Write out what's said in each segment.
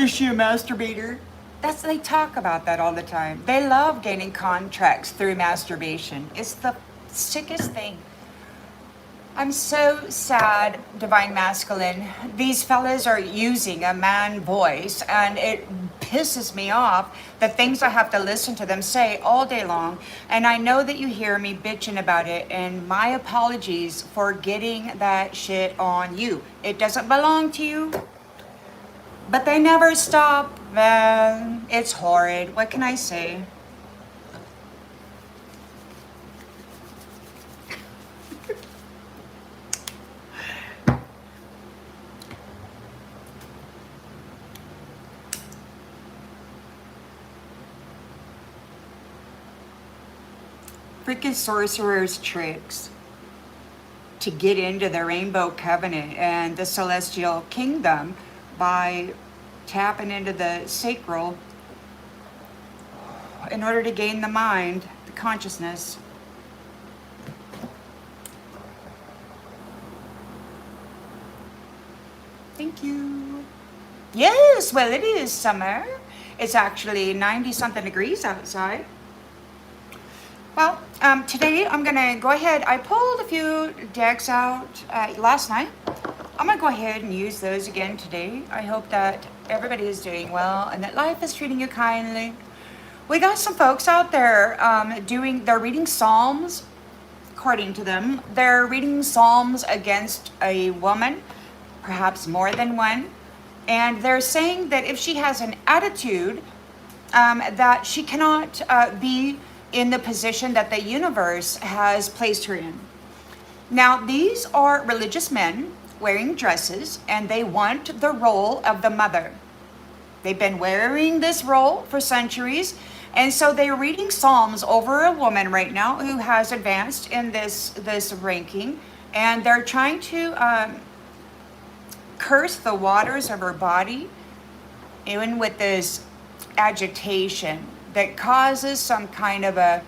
Is she a masturbator? They talk about that all the time. They love gaining contracts through masturbation. It's the sickest thing. I'm so sad, Divine Masculine. These fellas are using a man voice, and it pisses me off the things I have to listen to them say all day long. And I know that you hear me bitching about it, and my apologies for getting that shit on you. It doesn't belong to you, but they never stop, man. It's horrid. What can I say? Freaking sorcerers' tricks to get into the Rainbow Covenant and the Celestial Kingdom by tapping into the sacral in order to gain the mind, the consciousness. Thank you. Yes, well, it is summer. It's actually 90-something degrees outside. Well, today I'm going to go ahead. I pulled a few decks out last night. I'm going to go ahead and use those again today. I hope that everybody is doing well and that life is treating you kindly. We got some folks out there they're reading Psalms, according to them. They're reading Psalms against a woman, perhaps more than one. And they're saying that if she has an attitude, that she cannot be in the position that the universe has placed her in. Now, these are religious men wearing dresses, and they want the role of the mother. They've been wearing this role for centuries, and so they're reading Psalms over a woman right now who has advanced in this ranking, and they're trying to curse the waters of her body, even with this agitation that causes some kind of a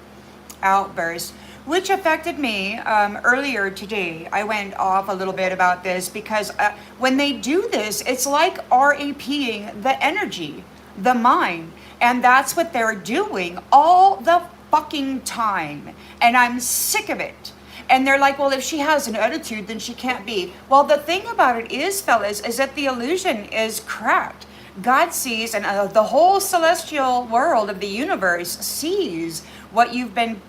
outburst, which affected me earlier today. I went off a little bit about this because when they do this, it's like RAPing the energy, the mind, and that's what they're doing all the fucking time. And I'm sick of it. And they're like, well, if she has an attitude, then she can't be. Well, the thing about it is, fellas, is that the illusion is cracked. God sees, and the whole celestial world of the universe sees what you've been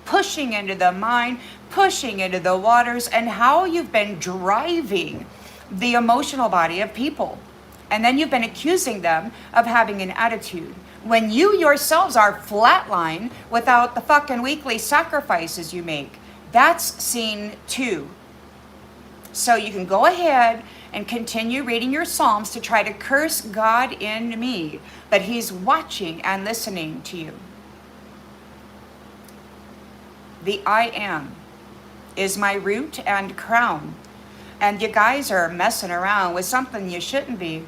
pushing into the mind, pushing into the waters, and how you've been driving the emotional body of people. And then you've been accusing them of having an attitude, when you yourselves are flatline without the fucking weekly sacrifices you make. That's seen too. So you can go ahead and continue reading your Psalms to try to curse God in me, but he's watching and listening to you. The I am is my root and crown, and you guys are messing around with something you shouldn't be.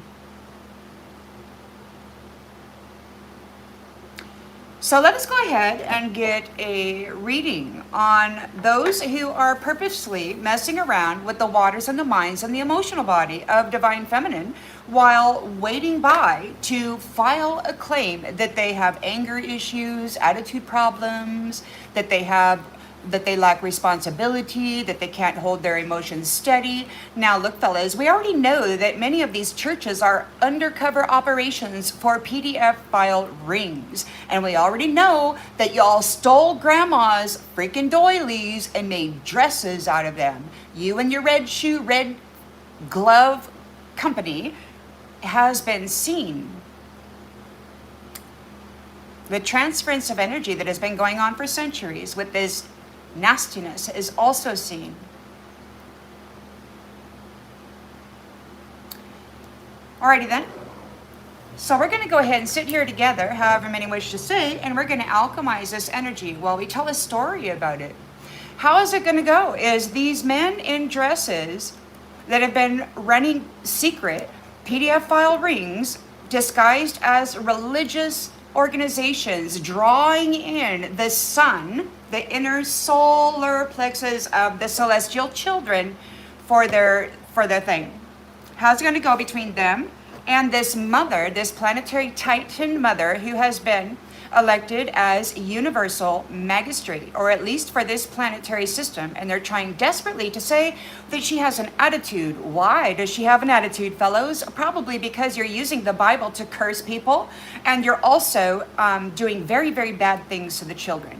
So let us go ahead and get a reading on those who are purposely messing around with the waters and the minds and the emotional body of Divine Feminine while waiting by to file a claim that they have anger issues, attitude problems, that they lack responsibility, that they can't hold their emotions steady. Now, look, fellas, we already know that many of these churches are undercover operations for PDF file rings. And we already know that y'all stole grandma's freaking doilies and made dresses out of them. You and your red shoe, red glove company has been seen. The transference of energy that has been going on for centuries with this nastiness is also seen. Alrighty then. So we're going to go ahead and sit here together, however many wish to say, and we're going to alchemize this energy while we tell a story about it. How is it going to go? Is these men in dresses that have been running secret PDF file rings disguised as religious organizations, drawing in the sun, the inner solar plexus of the celestial children for their thing. How's it going to go between them And this mother, this planetary titan mother, who has been elected as universal magistrate, or at least for this planetary system, and they're trying desperately to say that she has an attitude. Why does she have an attitude, fellows? Probably because you're using the Bible to curse people, and you're also doing very, very bad things to the children,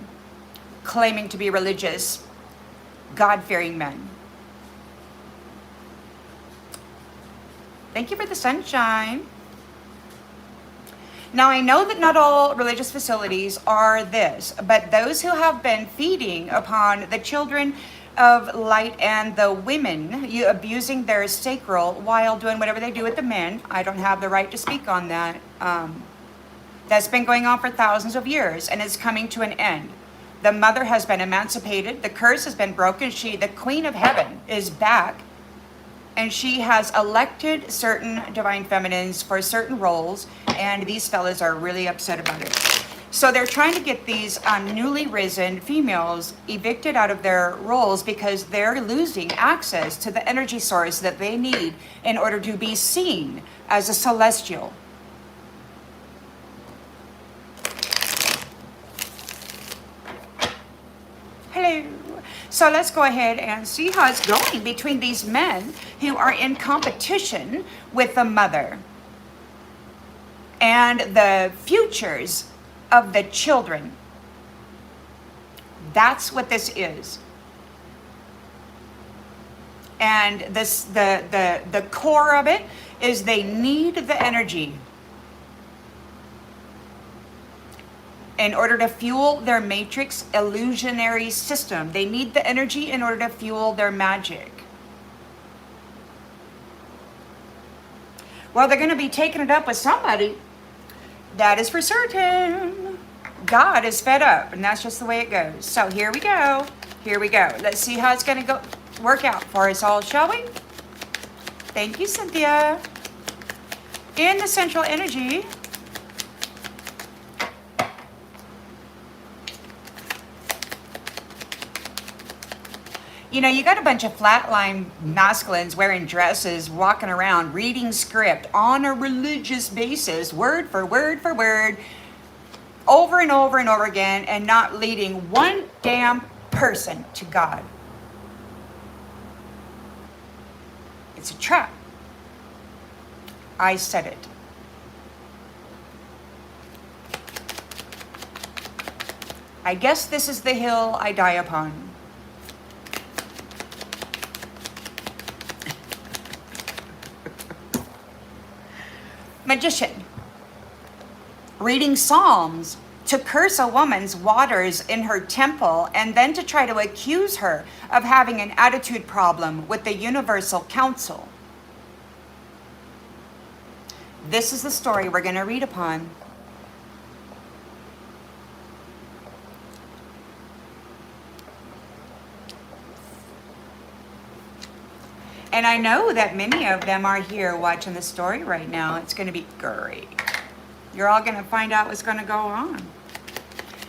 claiming to be religious, God-fearing men. Thank you for the sunshine. Now, I know that not all religious facilities are this, but those who have been feeding upon the children of light and the women, you abusing their sacral while doing whatever they do with the men, I don't have the right to speak on that. That's been going on for thousands of years, and it's coming to an end. The mother has been emancipated. The curse has been broken. The Queen of Heaven, is back. And she has elected certain divine feminines for certain roles, and these fellas are really upset about it. So they're trying to get these newly risen females evicted out of their roles because they're losing access to the energy source that they need in order to be seen as a celestial. Hello. So let's go ahead and see how it's going between these men who are in competition with the mother and the futures of the children. That's what this is. And this the core of it is they need the energy in order to fuel their matrix illusionary system. They need the energy in order to fuel their magic. Well, they're going to be taking it up with somebody. That is for certain. God is fed up, and that's just the way it goes. So here we go. Here we go. Let's see how it's going to go work out for us all, shall we? Thank you, Cynthia. In the central energy, you know, you got a bunch of flatline masculines wearing dresses, walking around, reading script on a religious basis, word for word for word, over and over and over again, and not leading one damn person to God. It's a trap. I said it. I guess this is the hill I die upon. Magician, reading Psalms to curse a woman's waters in her temple and then to try to accuse her of having an attitude problem with the Universal Council. This is the story we're going to read upon. And I know that many of them are here watching the story right now. It's going to be great. You're all going to find out what's going to go on.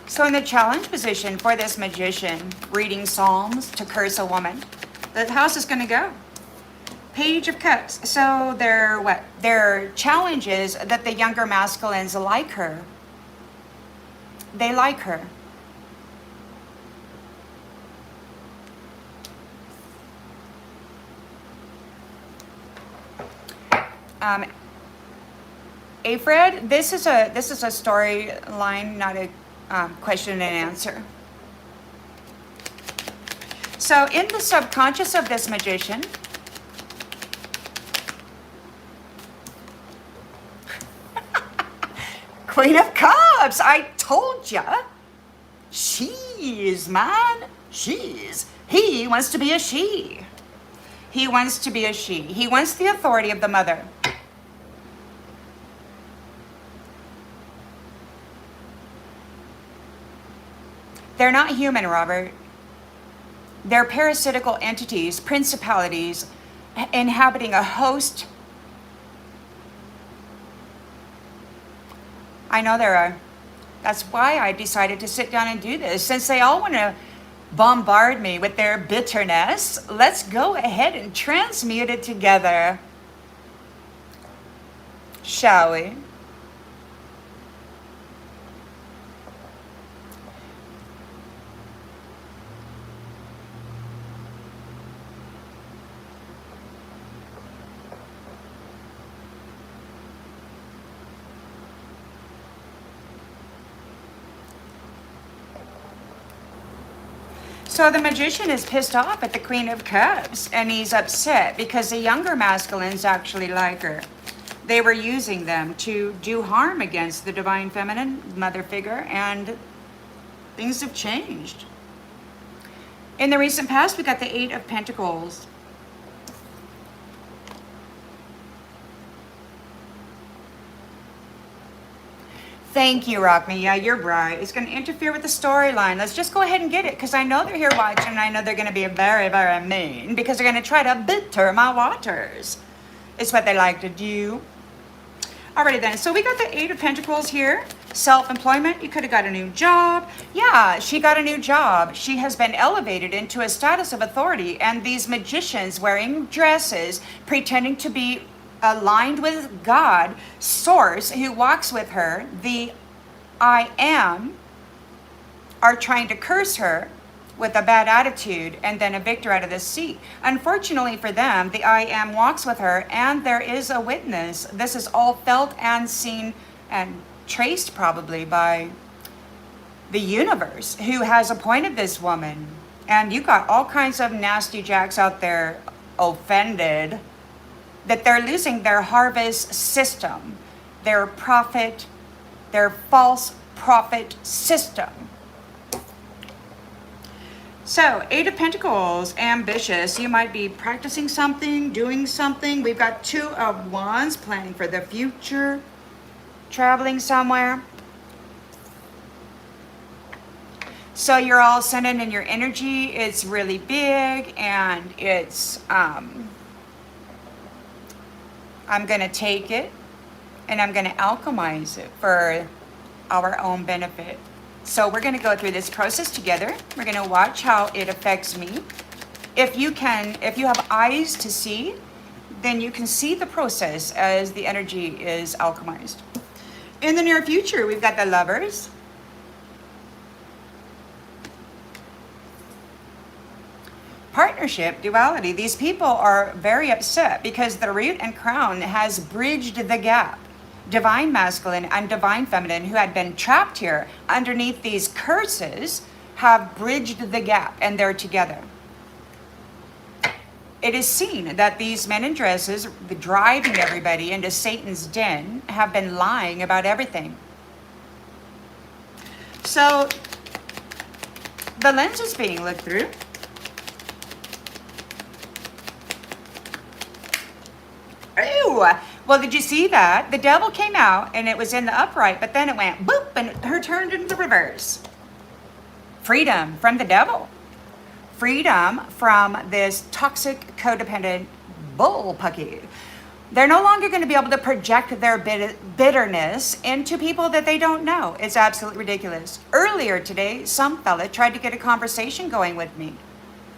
So in the challenge position for this magician, reading Psalms to curse a woman, the house is going to go. Page of Cups. So their what? Their challenge is that the younger masculines like her. They like her. Fred, this is a storyline, not a question and answer. So in the subconscious of this magician, Queen of Cups, I told ya. She's man. He wants to be a she. He wants to be a she. He wants the authority of the mother. They're not human, Robert. They're parasitical entities, principalities, inhabiting a host. I know there are. That's why I decided to sit down and do this. Since they all want to bombard me with their bitterness, let's go ahead and transmute it together. Shall we? So the magician is pissed off at the Queen of Cups, and he's upset because the younger masculines actually like her. They were using them to do harm against the divine feminine mother figure, and things have changed. In the recent past, we got the Eight of Pentacles. Thank you, Rockme. Yeah, you're right. It's going to interfere with the storyline. Let's just go ahead and get it, because I know they're here watching, and I know they're going to be very, very mean, because they're going to try to bitter my waters. It's what they like to do. Alrighty then, so we got the Eight of Pentacles here. Self-employment, you could have got a new job. Yeah, she got a new job. She has been elevated into a status of authority, and these magicians wearing dresses, pretending to be aligned with God, Source, who walks with her, the I Am, are trying to curse her with a bad attitude and then evict her out of the seat. Unfortunately for them, the I Am walks with her, and there is a witness. This is all felt and seen and traced probably by the universe, who has appointed this woman. And you got all kinds of nasty jacks out there offended that they're losing their harvest system, their profit, their false profit system. So, Eight of Pentacles, ambitious. You might be practicing something, doing something. We've got Two of Wands, planning for the future, traveling somewhere. So you're all sending in your energy. It's really big, and it's, I'm going to take it and I'm going to alchemize it for our own benefit. So we're going to go through this process together. We're going to watch how it affects me. If you have eyes to see, then you can see the process as the energy is alchemized. In the near future, we've got the Lovers. Partnership, duality. These people are very upset because the root and crown has bridged the gap. Divine masculine and divine feminine, who had been trapped here underneath these curses, have bridged the gap, and they're together. It is seen that these men in dresses, driving everybody into Satan's den, have been lying about everything. So the lens is being looked through. Ew. Well, did you see that? The devil came out and it was in the upright, but then it went boop and her turned into the reverse. Freedom from the devil. Freedom from this toxic, codependent bullpucky. They're no longer going to be able to project their bitterness into people that they don't know. It's absolutely ridiculous. Earlier today, some fella tried to get a conversation going with me.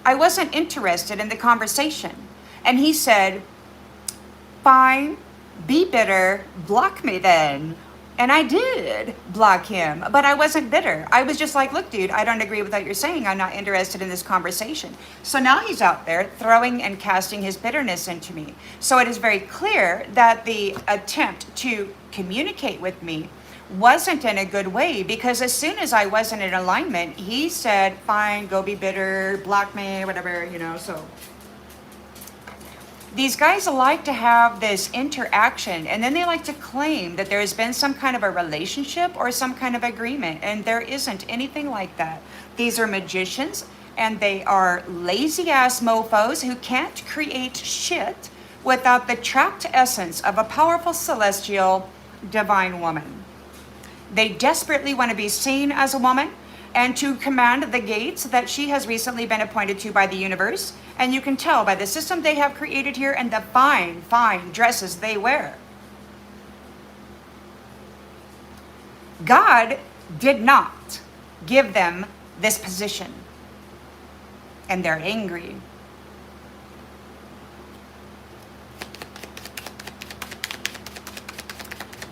I wasn't interested in the conversation. And he said, fine, be bitter, block me then. And I did block him, but I wasn't bitter. I was just like, look, dude, I don't agree with what you're saying. I'm not interested in this conversation. So now he's out there throwing and casting his bitterness into me. So it is very clear that the attempt to communicate with me wasn't in a good way, because as soon as I wasn't in alignment, he said, fine, go be bitter, block me, whatever, so... These guys like to have this interaction, and then they like to claim that there has been some kind of a relationship or some kind of agreement, and there isn't anything like that. These are magicians, and they are lazy-ass mofos who can't create shit without the trapped essence of a powerful celestial divine woman. They desperately want to be seen as a woman and to command the gates that she has recently been appointed to by the universe. And you can tell by the system they have created here and the fine, fine dresses they wear. God did not give them this position. And they're angry.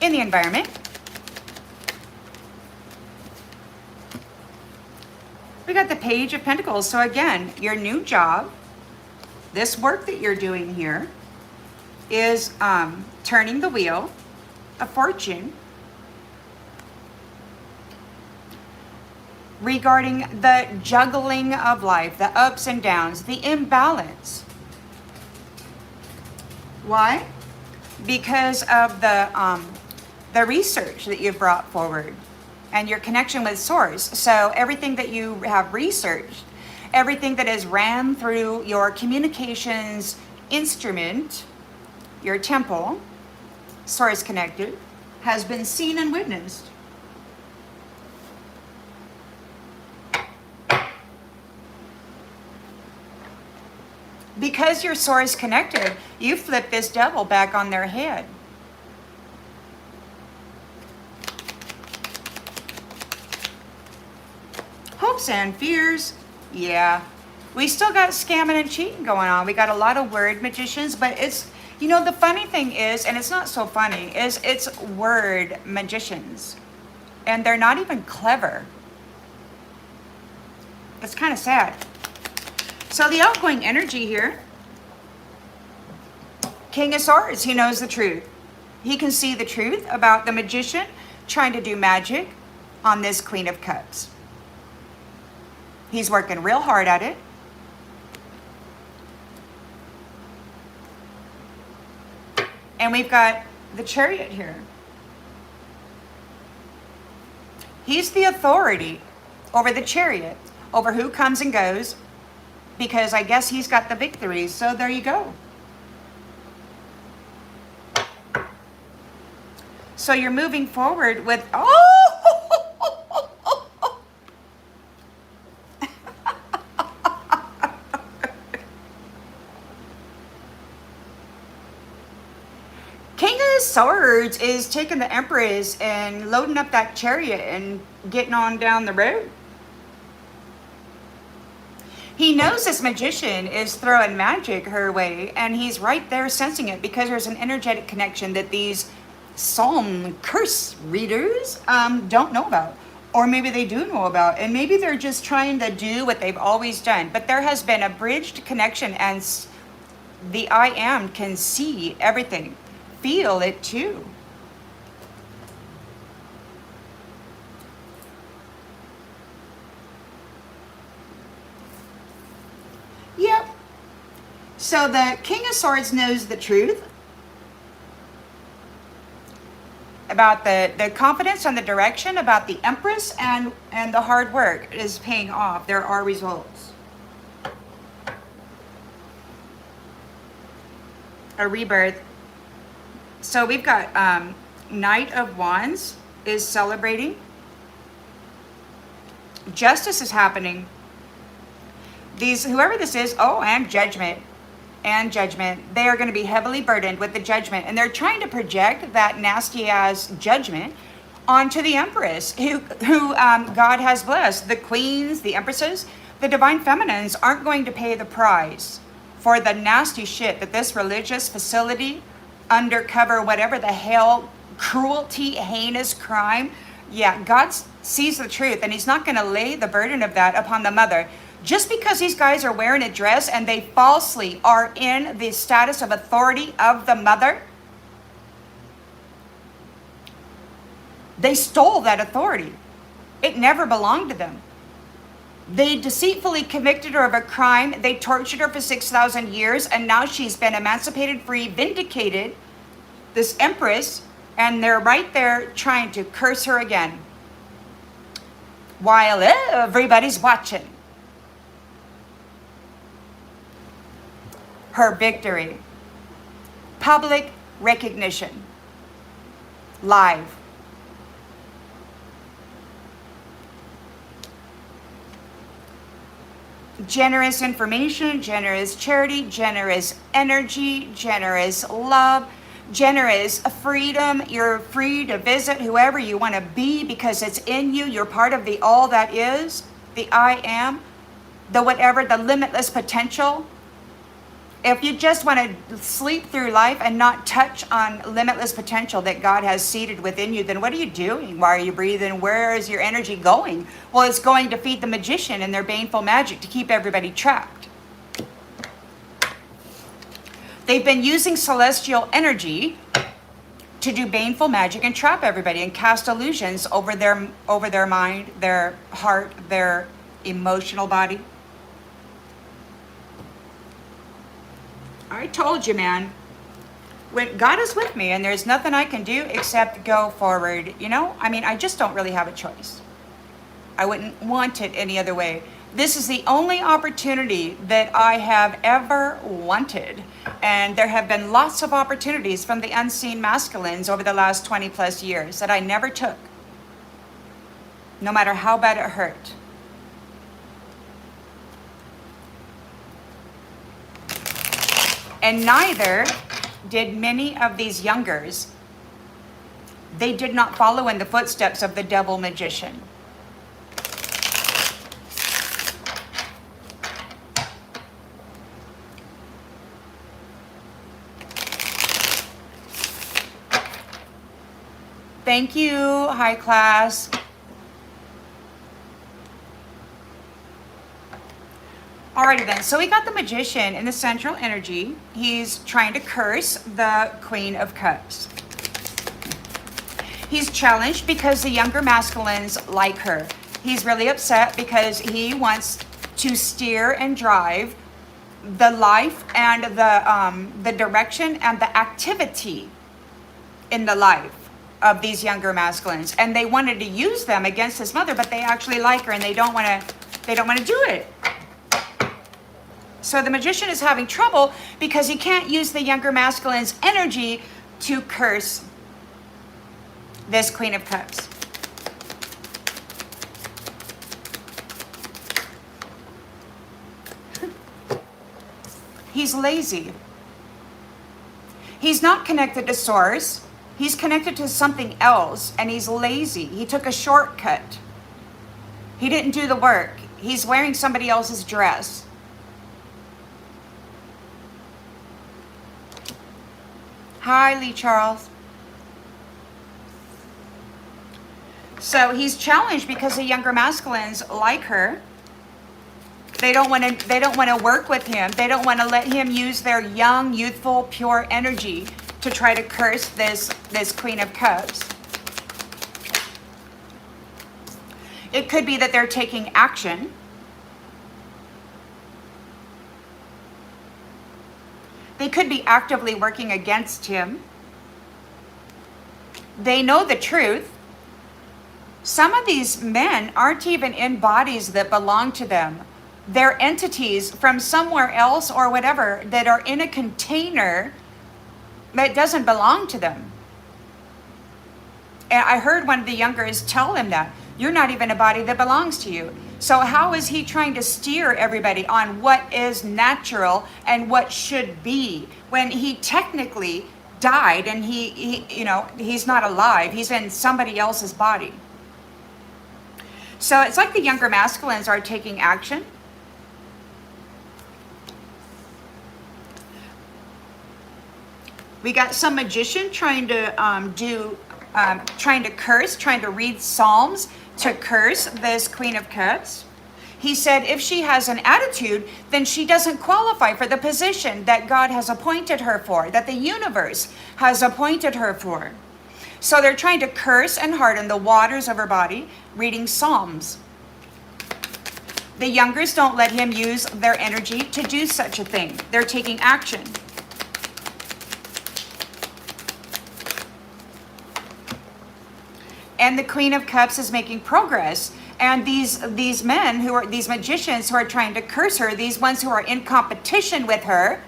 in the environment. We got the Page of Pentacles. So again, your new job, this work that you're doing here, is turning the wheel of fortune regarding the juggling of life, the ups and downs, the imbalance. Why? Because of the research that you've brought forward and your connection with Source. So everything that you have researched, everything that is ran through your communications instrument, your temple, Source connected, has been seen and witnessed. Because you're Source connected, you flip this devil back on their head. Hopes and fears, yeah. We still got scamming and cheating going on. We got a lot of word magicians, but it's, you know, the funny thing is, and it's not so funny, is it's word magicians. And they're not even clever. It's kind of sad. So the outgoing energy here, King of Swords, he knows the truth. He can see the truth about the magician trying to do magic on this Queen of Cups. He's working real hard at it. And we've got the Chariot here. He's the authority over the Chariot, over who comes and goes, because I guess he's got the victories. So there you go. So you're moving forward with, King of Swords is taking the Empress and loading up that chariot and getting on down the road. He knows this magician is throwing magic her way, and he's right there sensing it because there's an energetic connection that these psalm curse readers don't know about. Or maybe they do know about, and maybe they're just trying to do what they've always done. But there has been a bridged connection, and the I Am can see everything, feel it too. Yep. So the King of Swords knows the truth about the confidence and the direction, about the Empress, and the hard work is paying off. There are results. A rebirth. So we've got Knight of Wands is celebrating. Justice is happening. Whoever this is, and judgment. And judgment. They are going to be heavily burdened with the judgment. And they're trying to project that nasty ass judgment onto the Empress, who God has blessed. The queens, the empresses, the divine feminines aren't going to pay the price for the nasty shit that this religious facility, undercover, whatever the hell, cruelty, heinous crime. Yeah, God sees the truth, and he's not going to lay the burden of that upon the mother. Just because these guys are wearing a dress and they falsely are in the status of authority of the mother, they stole that authority. It never belonged to them. They deceitfully convicted her of a crime. They tortured her for 6,000 years, and now she's been emancipated, free, vindicated, this Empress, and they're right there trying to curse her again while everybody's watching. Her victory. Public recognition. Live. Generous information, generous charity, generous energy, generous love, generous freedom. You're free to visit whoever you want to be because it's in you. You're part of the all that is, the I am, the whatever, the limitless potential. If you just want to sleep through life and not touch on limitless potential that God has seated within you, then what are you doing? Why are you breathing? Where is your energy going? Well, it's going to feed the magician and their baneful magic to keep everybody trapped. They've been using celestial energy to do baneful magic and trap everybody and cast illusions over their mind, their heart, their emotional body. I told you, man. When God is with me and there's nothing I can do except go forward, you know? I mean, I just don't really have a choice. I wouldn't want it any other way. This is the only opportunity that I have ever wanted. And there have been lots of opportunities from the unseen masculines over the last 20 plus years that I never took. No matter how bad it hurt. And neither did many of these youngers. They did not follow in the footsteps of the devil magician. Thank you, high class. Alrighty then, so we got the magician in the central energy. He's trying to curse the Queen of Cups. He's challenged because the younger masculines like her. He's really upset because he wants to steer and drive the life and the direction and the activity in the life of these younger masculines. And they wanted to use them against his mother, but they actually like her and they don't want to do it. So the magician is having trouble because he can't use the younger masculine's energy to curse this Queen of Cups. He's lazy. He's not connected to source. He's connected to something else and he's lazy. He took a shortcut. He didn't do the work. He's wearing somebody else's dress. Hi, Lee Charles. So he's challenged because the younger masculines like her. They don't want to work with him. They don't want to let him use their young, youthful, pure energy to try to curse this Queen of Cups. It could be that they're taking action. They could be actively working against him. They know the truth. Some of these men aren't even in bodies that belong to them. They're entities from somewhere else or whatever that are in a container that doesn't belong to them. And I heard one of the youngers tell him that. You're not even a body that belongs to you. So how is he trying to steer everybody on what is natural and what should be when he technically died and he's not alive. He's in somebody else's body. So it's like the younger masculines are taking action. We got some magician trying to trying to read Psalms to curse this Queen of Cups. He said if she has an attitude, then she doesn't qualify for the position that God has appointed her for, that the universe has appointed her for. So they're trying to curse and harden the waters of her body, reading Psalms. The youngers don't let him use their energy to do such a thing. They're taking action. And the Queen of Cups is making progress. And these men these magicians who are trying to curse her, these ones who are in competition with her,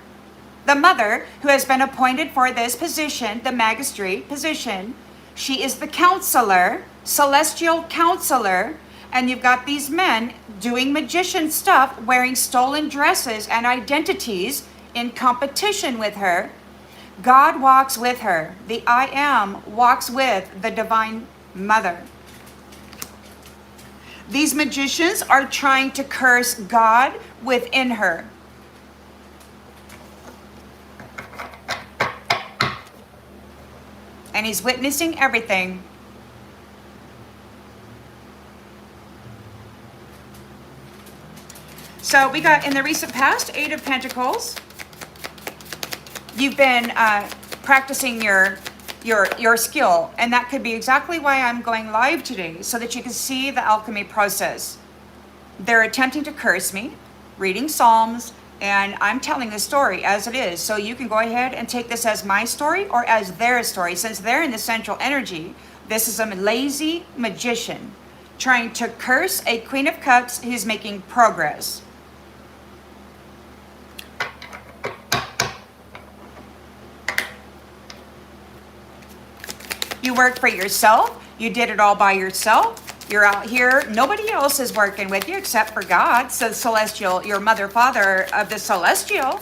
the mother who has been appointed for this position, the magistrate position, she is the counselor, celestial counselor. And you've got these men doing magician stuff, wearing stolen dresses and identities in competition with her. God walks with her. The I Am walks with the Divine Mother. These magicians are trying to curse God within her. and he's witnessing everything. So we got in the recent past, 8 of Pentacles. You've been practicing your skill, and that could be exactly why I'm going live today, so that you can see the alchemy process. They're attempting to curse me, reading Psalms, and I'm telling the story as it is. So you can go ahead and take this as my story or as their story. Since they're in the central energy, this is a lazy magician trying to curse a Queen of Cups who's making progress. You work for yourself. You did it all by yourself. You're out here. Nobody else is working with you except for God. So celestial, your mother, father of the celestial.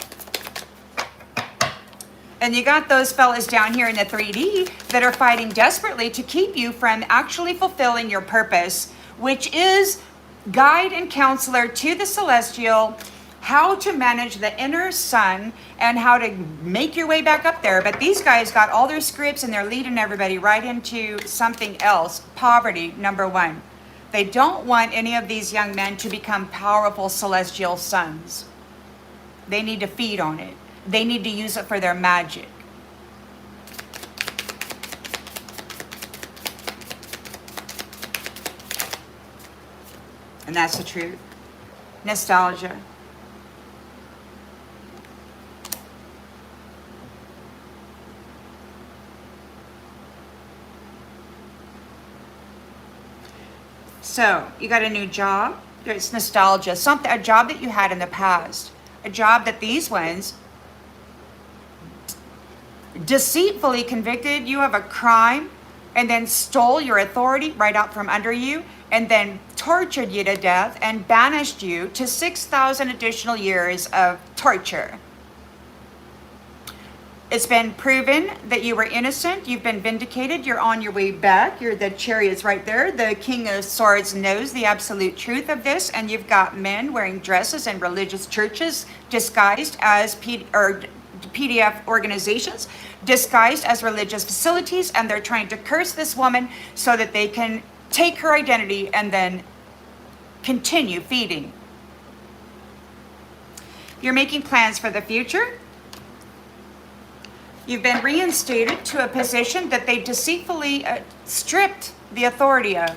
And you got those fellas down here in the 3D that are fighting desperately to keep you from actually fulfilling your purpose, which is guide and counselor to the celestial, how to manage the inner sun and how to make your way back up there. But these guys got all their scripts and they're leading everybody right into something else. Poverty, number one. They don't want any of these young men to become powerful celestial sons. They need to feed on it. They need to use it for their magic. And that's the truth. Nostalgia. So you got a new job. There's nostalgia, a job that you had in the past, a job that these ones deceitfully convicted you of a crime and then stole your authority right out from under you and then tortured you to death and banished you to 6,000 additional years of torture. It's been proven that you were innocent. You've been vindicated. You're on your way back. The Chariot's right there. The King of Swords knows the absolute truth of this. And you've got men wearing dresses in religious churches disguised as PDF organizations, disguised as religious facilities. And they're trying to curse this woman so that they can take her identity and then continue feeding. You're making plans for the future. You've been reinstated to a position that they deceitfully stripped the authority of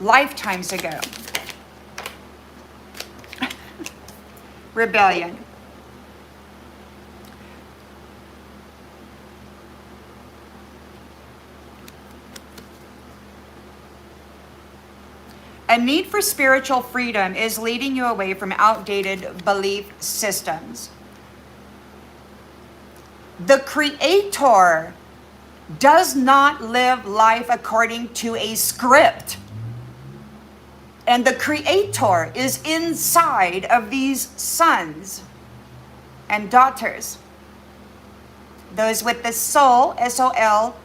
lifetimes ago. Rebellion. A need for spiritual freedom is leading you away from outdated belief systems. The Creator does not live life according to a script. And the Creator is inside of these sons and daughters. Those with the soul, S-O-L,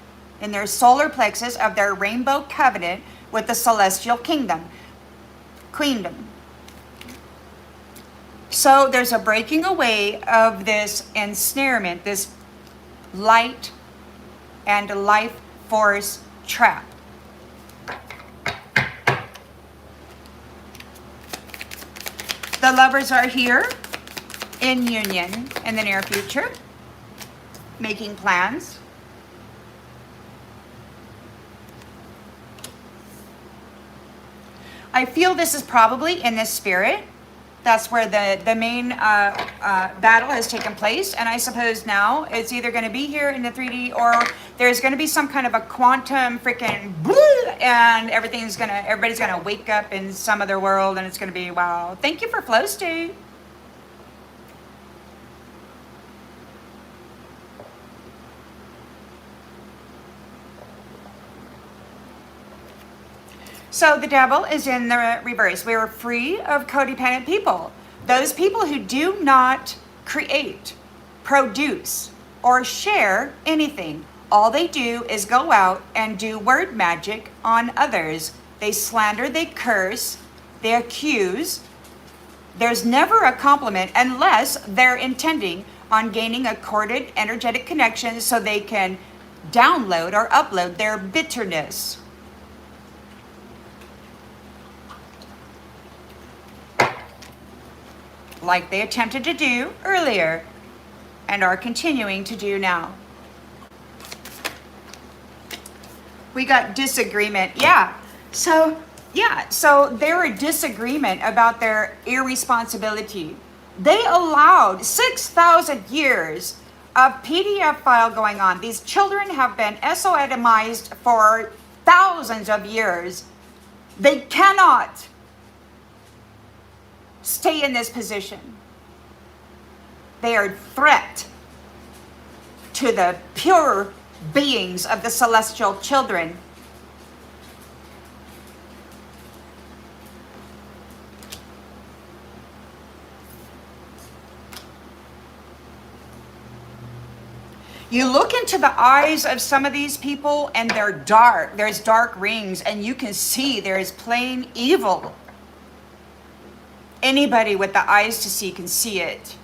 in their solar plexus of their rainbow covenant with the celestial queendom. So there's a breaking away of this ensnarement, this light and life force trap. The lovers are here in union in the near future, making plans. I feel this is probably in this spirit. That's where the main battle has taken place. And I suppose now it's either going to be here in the 3D or there's going to be some kind of a quantum freaking and everybody's going to wake up in some other world and it's going to be, wow. Thank you for Flow State. So the devil is in the reverse. We are free of codependent people. Those people who do not create, produce, or share anything. All they do is go out and do word magic on others. They slander, they curse, they accuse. There's never a compliment unless they're intending on gaining a corded energetic connection so they can download or upload their bitterness. Like they attempted to do earlier and are continuing to do now. We got disagreement. So they're a disagreement about their irresponsibility. They allowed 6,000 years of PDF file going on. These children have been SOAtomized for thousands of years. They cannot stay in this position. They are a threat to the pure beings of the celestial children. You look into the eyes of some of these people and they're dark. There's dark rings and you can see there is plain evil. Anybody with the eyes to see can see it.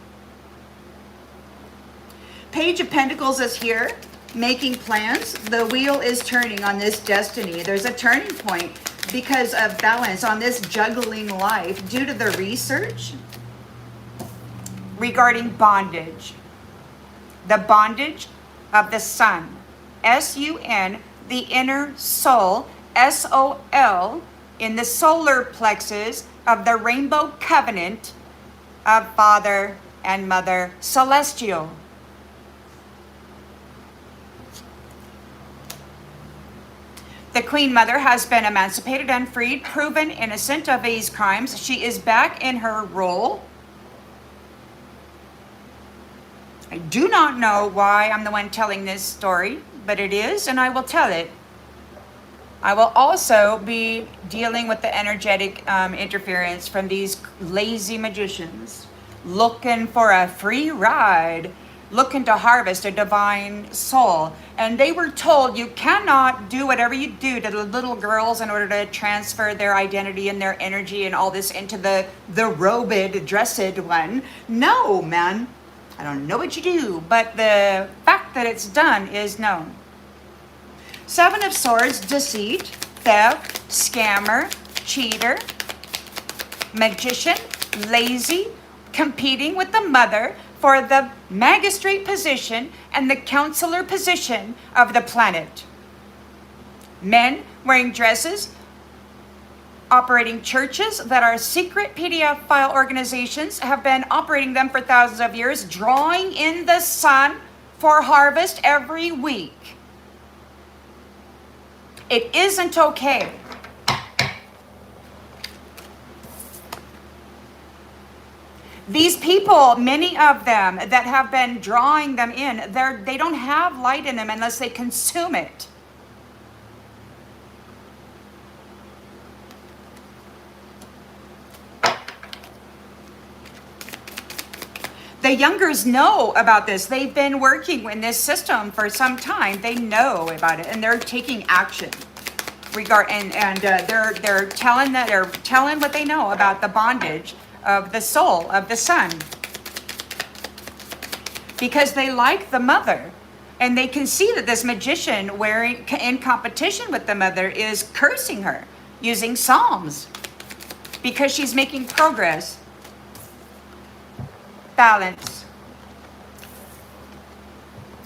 Page of Pentacles is here, making plans. The wheel is turning on this destiny. There's a turning point because of balance on this juggling life due to the research regarding bondage. The bondage of the sun, S-U-N, the inner soul, S-O-L, in the solar plexus of the rainbow covenant of Father and Mother Celestial. The Queen Mother has been emancipated and freed, proven innocent of these crimes. She is back in her role. I do not know why I'm the one telling this story, but it is, and I will tell it. I will also be dealing with the energetic interference from these lazy magicians looking for a free ride, looking to harvest a divine soul. And they were told you cannot do whatever you do to the little girls in order to transfer their identity and their energy and all this into the robed, dressed one. No, man. I don't know what you do, but the fact that it's done is known. Seven of Swords, deceit, theft, scammer, cheater, magician, lazy, competing with the mother for the magistrate position and the counselor position of the planet. Men wearing dresses, operating churches that are secret PDF file organizations, have been operating them for thousands of years, drawing in the sun for harvest every week. It isn't okay. These people, many of them that have been drawing them in, they don't have light in them unless they consume it. The youngers know about this. They've been working in this system for some time. They know about it and they're taking action. They're telling what they know about the bondage of the soul of the sun. Because they like the mother. And they can see that this magician in competition with the mother is cursing her using psalms. Because she's making progress. Balance.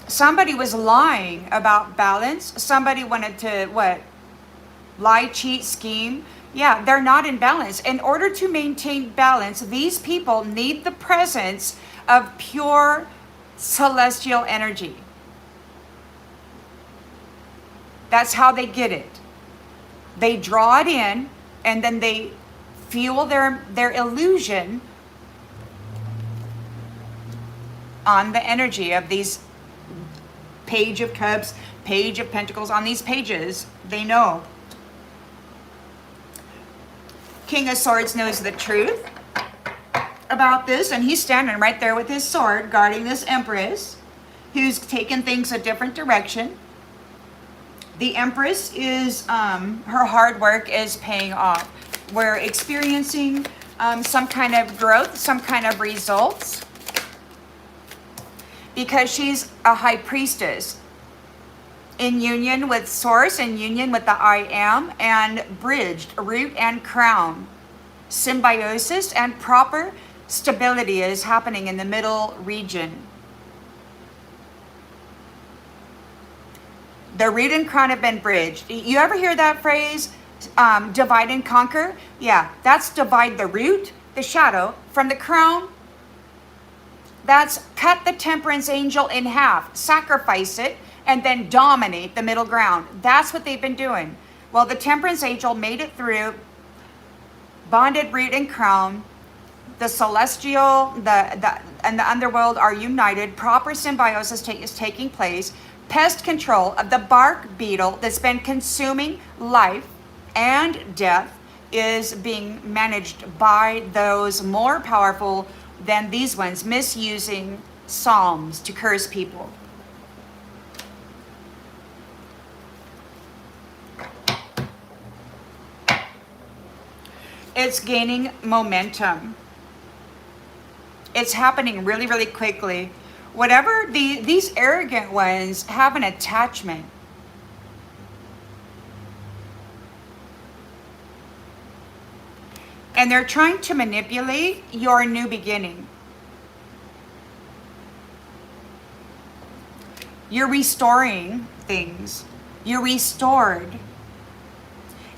Somebody was lying about balance. Somebody wanted to, lie, cheat, scheme. Yeah, they're not in balance. In order to maintain balance, these people need the presence of pure celestial energy. That's how they get it. They draw it in and then they fuel their illusion on the energy of these Page of Cups, Page of Pentacles. On these pages, they know. King of Swords knows the truth about this, and he's standing right there with his sword guarding this Empress who's taken things a different direction. The Empress is, her hard work is paying off. We're experiencing some kind of growth, some kind of results. Because she's a high priestess. in union with source, in union with the I am, and bridged, root and crown. Symbiosis and proper stability is happening in the middle region. The root and crown have been bridged. You ever hear that phrase, divide and conquer? Yeah, that's divide the root, the shadow, from the crown. That's cut the temperance angel in half, sacrifice it, and then dominate the middle ground. That's what they've been doing. Well, the temperance angel made it through, bonded root and crown. The celestial, and the underworld are united. Proper symbiosis is taking place. Pest control of the bark beetle that's been consuming life and death is being managed by those more powerful than these ones, misusing psalms to curse people. It's gaining momentum. It's happening really, really quickly. Whatever these arrogant ones have an attachment. And they're trying to manipulate your new beginning. You're restoring things. You're restored.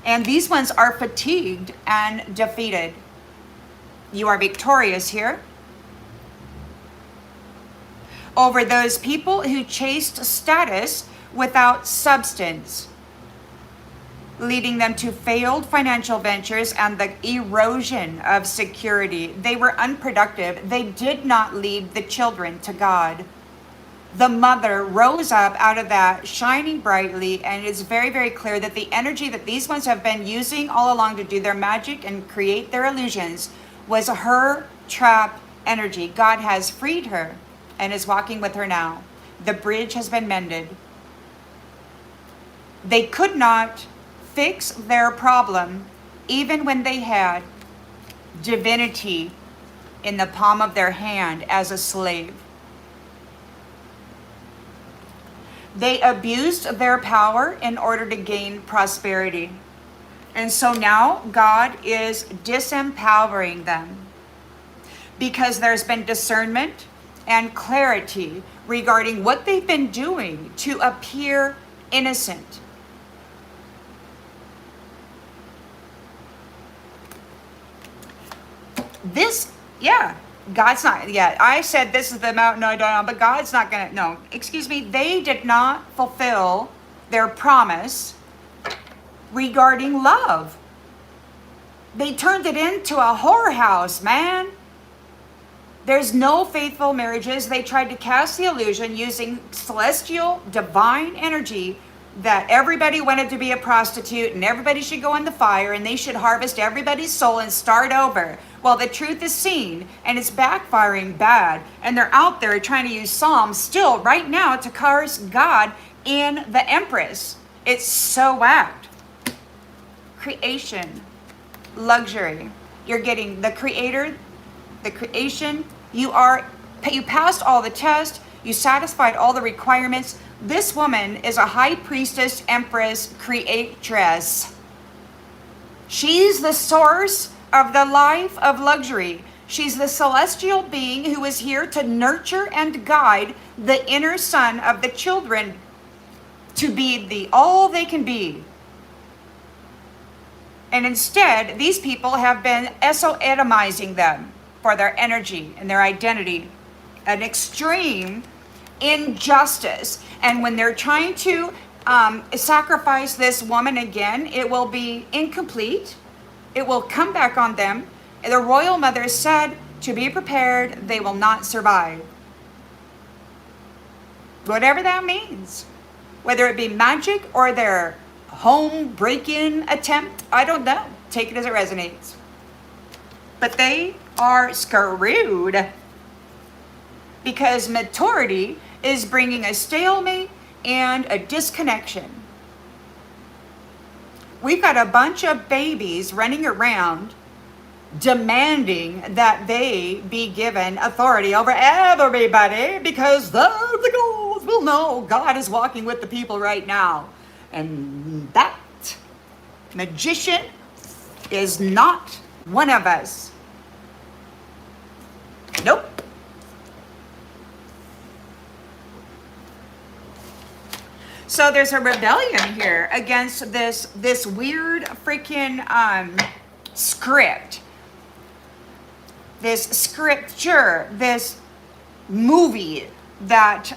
And these ones are fatigued and defeated. You are victorious here over those people who chased status without substance, leading them to failed financial ventures and the erosion of security. They were unproductive. They did not lead the children to God. The mother rose up out of that shining brightly, and it's very, very clear that the energy that these ones have been using all along to do their magic and create their illusions was her trap energy. God has freed her and is walking with her now. The bridge has been mended. They could not fix their problem even when they had divinity in the palm of their hand as a slave. They abused their power in order to gain prosperity. And so now God is disempowering them because there's been discernment and clarity regarding what they've been doing to appear innocent. God's not, I said this is the mountain I die on, but God's not gonna, no, excuse me, they did not fulfill their promise regarding love. They turned it into a whorehouse, man. There's no faithful marriages. They tried to cast the illusion using celestial divine energy that everybody wanted to be a prostitute and everybody should go in the fire and they should harvest everybody's soul and start over. Well, the truth is seen and it's backfiring bad. And they're out there trying to use Psalms still right now to curse God in the Empress. It's so whacked. Creation, luxury. You're getting the creator, the creation. You passed all the tests. You satisfied all the requirements. This woman is a high priestess, empress, creatress. She's the source of the life of luxury. She's the celestial being who is here to nurture and guide the inner son of the children to be all they can be. And instead, these people have been esotermizing them for their energy and their identity. An extreme injustice. And when they're trying to sacrifice this woman again, it will be incomplete. It will come back on them. The royal mother said to be prepared, they will not survive. Whatever that means. Whether it be magic or their home break-in attempt, I don't know. Take it as it resonates. But they are screwed. Because maturity is bringing a stalemate and a disconnection. We've got a bunch of babies running around demanding that they be given authority over everybody because they're the goals. people know God is walking with the people right now. And that magician is not one of us. Nope. So there's a rebellion here against this weird freaking script. This scripture, this movie that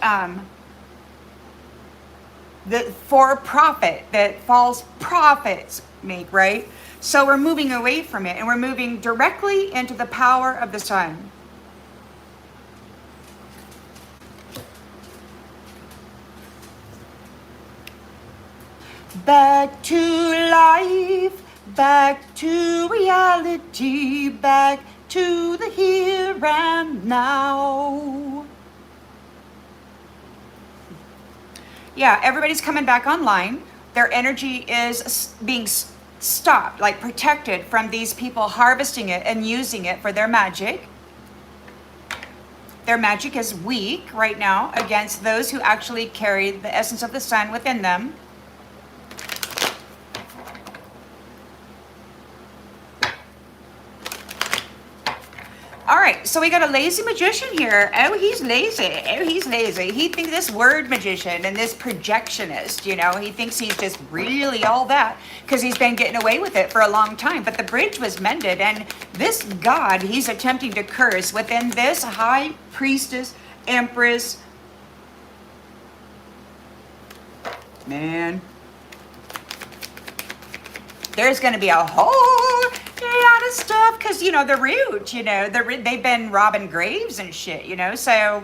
for profit, that false prophets make, right? So we're moving away from it and we're moving directly into the power of the sun. Back to life, back to reality, back to the here and now. Yeah, everybody's coming back online. Their energy is being stopped, like protected from these people harvesting it and using it for their magic. Their magic is weak right now against those who actually carry the essence of the sun within them. All right, so we got a lazy magician here. Oh, he's lazy. Oh, he's lazy. He thinks this word magician and this projectionist, you know, he thinks he's just really all that because he's been getting away with it for a long time. But the bridge was mended, and this god he's attempting to curse within this high priestess, empress. Man, there's going to be a whole lot of stuff because, you know, the root, you know, they've been robbing graves and shit, you know, so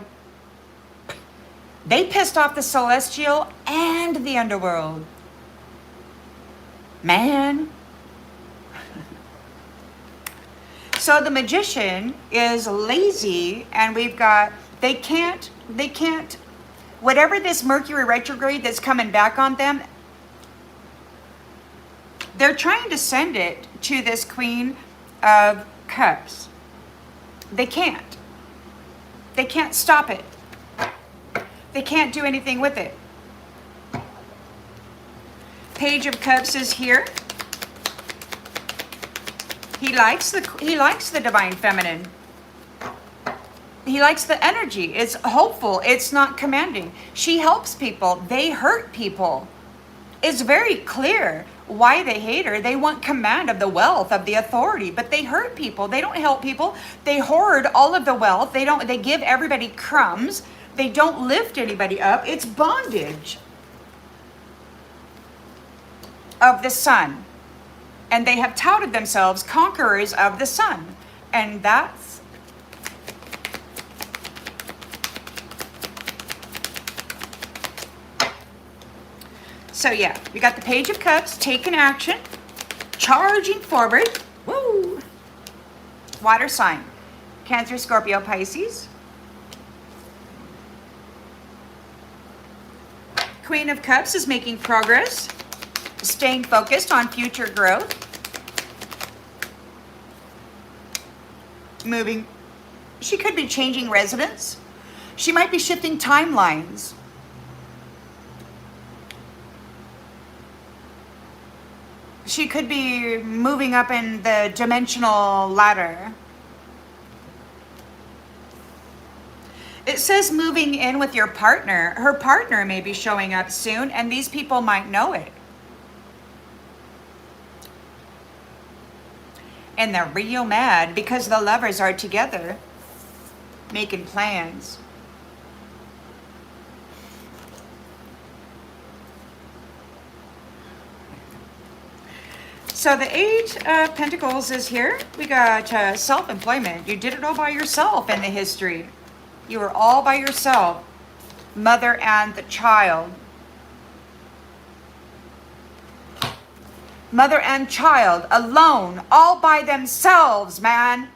they pissed off the celestial and the underworld. Man. So the magician is lazy, and we've got, they can't, whatever this Mercury retrograde that's coming back on them, they're trying to send it to this Queen of Cups. They can't. They can't stop it. They can't do anything with it. Page of Cups is here. He likes the divine feminine. He likes the energy. It's hopeful. It's not commanding. She helps people. They hurt people. It's very clear why they hate her. They want command of the wealth, of the authority, but they hurt people. They don't help people. They hoard all of the wealth. They give everybody crumbs. They don't lift anybody up. It's bondage of the sun. And they have touted themselves conquerors of the sun. And that's so yeah, we got the Page of Cups, taking action, charging forward. Woo! Water sign, Cancer, Scorpio, Pisces. Queen of Cups is making progress, staying focused on future growth. Moving. She could be changing residence. She might be shifting timelines. She could be moving up in the dimensional ladder. It says moving in with your partner. Her partner may be showing up soon, and these people might know it. And they're real mad because the lovers are together, making plans. So the Eight of Pentacles is here. We got self-employment. You did it all by yourself in the history. You were all by yourself. Mother and the child. Mother and child, alone, all by themselves, man.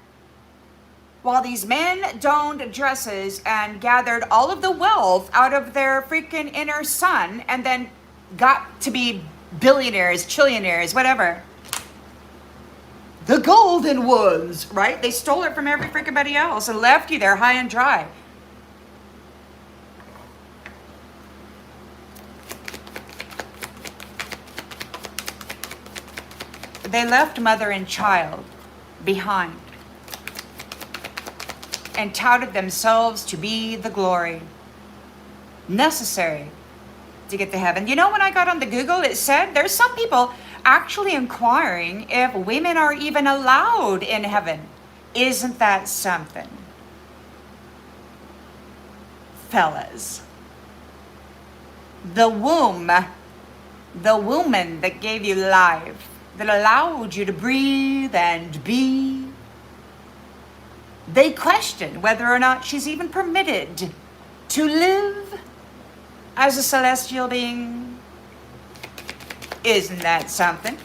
While these men donned dresses and gathered all of the wealth out of their freaking inner sun and then got to be billionaires, trillionaires, whatever. The golden ones, right? They stole it from every freaking body else and left you there high and dry. they left mother and child behind and touted themselves to be the glory necessary to get to heaven. You know, when I got on the Google, it said there's some people actually inquiring if women are even allowed in heaven. Isn't that something? Fellas, the womb, the woman that gave you life, that allowed you to breathe and be, they question whether or not she's even permitted to live as a celestial being. Isn't that something?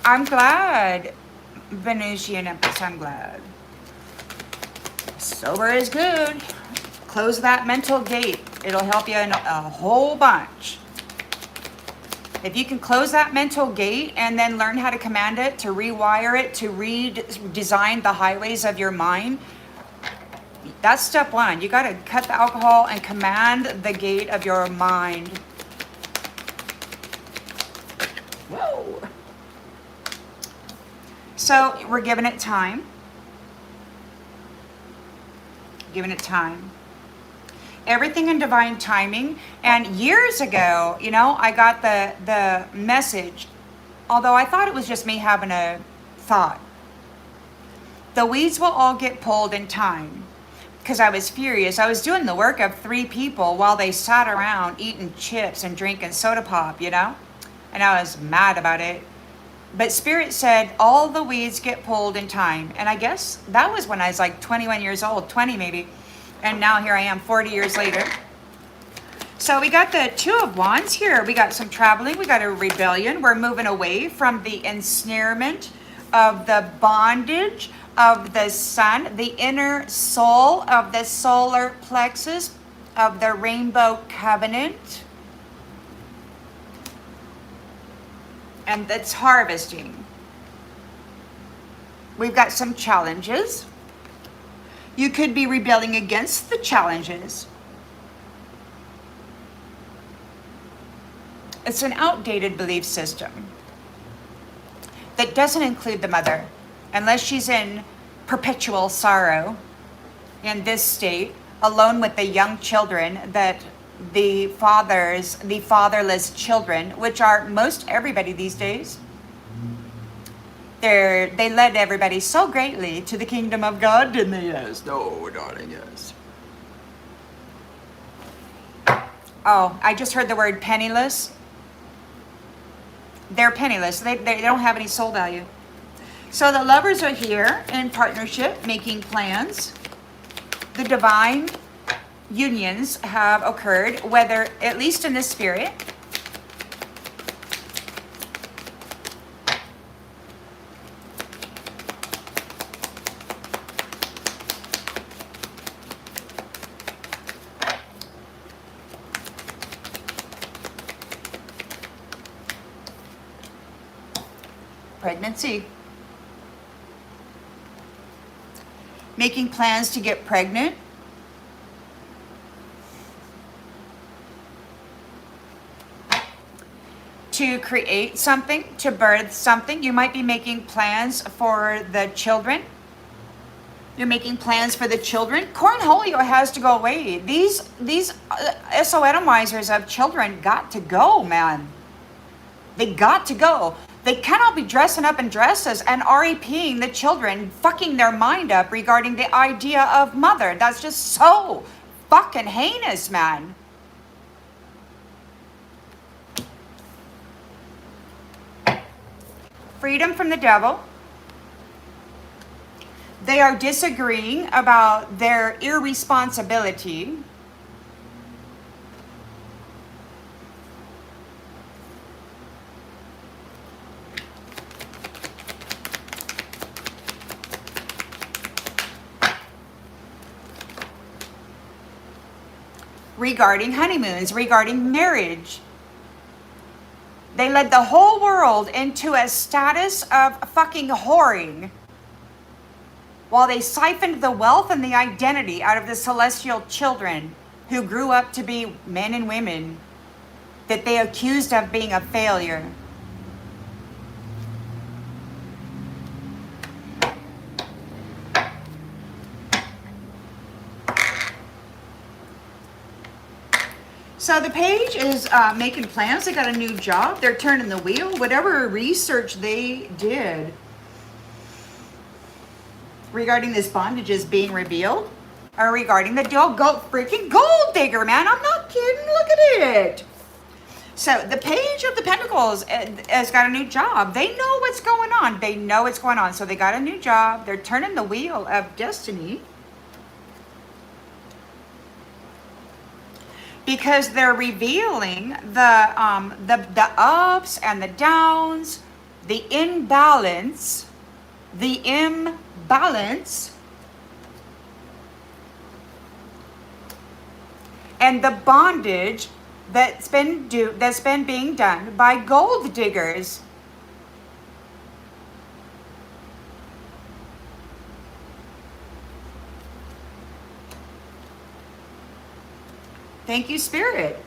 I'm glad, Venusian Empress, I'm glad. Sober is good. Close that mental gate. It'll help you in a whole bunch. If you can close that mental gate and then learn how to command it, to rewire it, to redesign the highways of your mind, that's step one. You got to cut the alcohol and command the gate of your mind. Whoa. So we're giving it time. Giving it time. Everything in divine timing. And years ago, you know, I got the message, although I thought it was just me having a thought. The weeds will all get pulled in time. Because I was furious. I was doing the work of 3 people while they sat around eating chips and drinking soda pop, you know? And I was mad about it. But Spirit said all the weeds get pulled in time. And I guess that was when I was like 21 years old, 20 maybe. And now here I am 40 years later. So we got the 2 of Wands here. We got some traveling. We got a rebellion. We're moving away from the ensnarement of the bondage of the sun, the inner soul of the solar plexus of the rainbow covenant. And that's harvesting. We've got some challenges. You could be rebelling against the challenges. It's an outdated belief system that doesn't include the mother, unless she's in perpetual sorrow in this state, alone with the young children that the fatherless children, which are most everybody these days. They led everybody so greatly to the kingdom of God, didn't they? Yes. No, darling, yes. Oh, I just heard the word penniless. They're penniless. They don't have any soul value. So the lovers are here in partnership, making plans. The divine unions have occurred, whether, at least in the spirit, pregnancy, making plans to get pregnant, to create something, to birth something. You might be making plans for the children. You're making plans for the children. Cornholio has to go away. These SONMizers of children got to go, man. They got to go. They cannot be dressing up in dresses and REPing the children, fucking their mind up regarding the idea of mother. That's just so fucking heinous, man. Freedom from the devil. They are disagreeing about their irresponsibility. Regarding honeymoons, regarding marriage. They led the whole world into a status of fucking whoring while they siphoned the wealth and the identity out of the celestial children who grew up to be men and women that they accused of being a failure. So the page is making plans. They got a new job. They're turning the wheel. Whatever research they did regarding this bondage is being revealed, or regarding the freaking gold digger, man. I'm not kidding. Look at it. So the Page of the Pentacles has got a new job. They know what's going on. They know what's going on. So they got a new job. They're turning the wheel of destiny. Because they're revealing the ups and the downs, the imbalance, and the bondage that's been being done by gold diggers. Thank you, Spirit.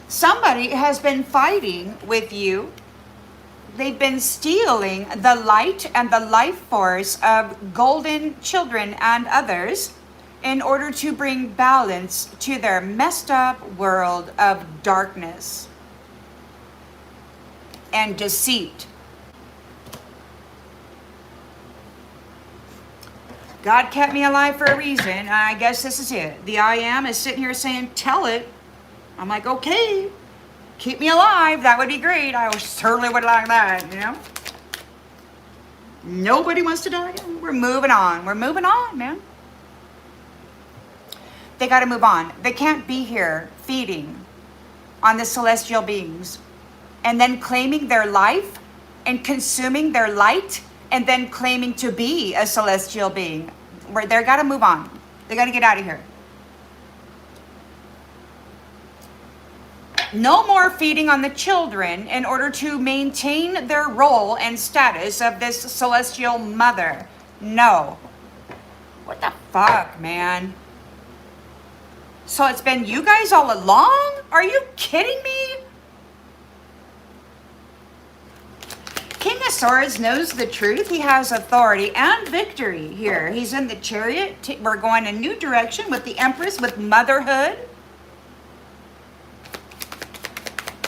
Somebody has been fighting with you. They've been stealing the light and the life force of golden children and others in order to bring balance to their messed up world of darkness and deceit. God kept me alive for a reason, and I guess this is it. The I Am is sitting here saying, tell it. I'm like, okay, keep me alive. That would be great. I certainly would like that, you know? Nobody wants to die. We're moving on. We're moving on, man. They got to move on. They can't be here feeding on the celestial beings and then claiming their life and consuming their light and then claiming to be a celestial being. Where they got to move on. They got to get out of here. No more feeding on the children in order to maintain their role and status of this celestial mother. No. What the fuck, man? So it's been you guys all along? Are you kidding me? King of Swords knows the truth. He has authority and victory here. He's in the Chariot. We're going a new direction with the Empress, with motherhood.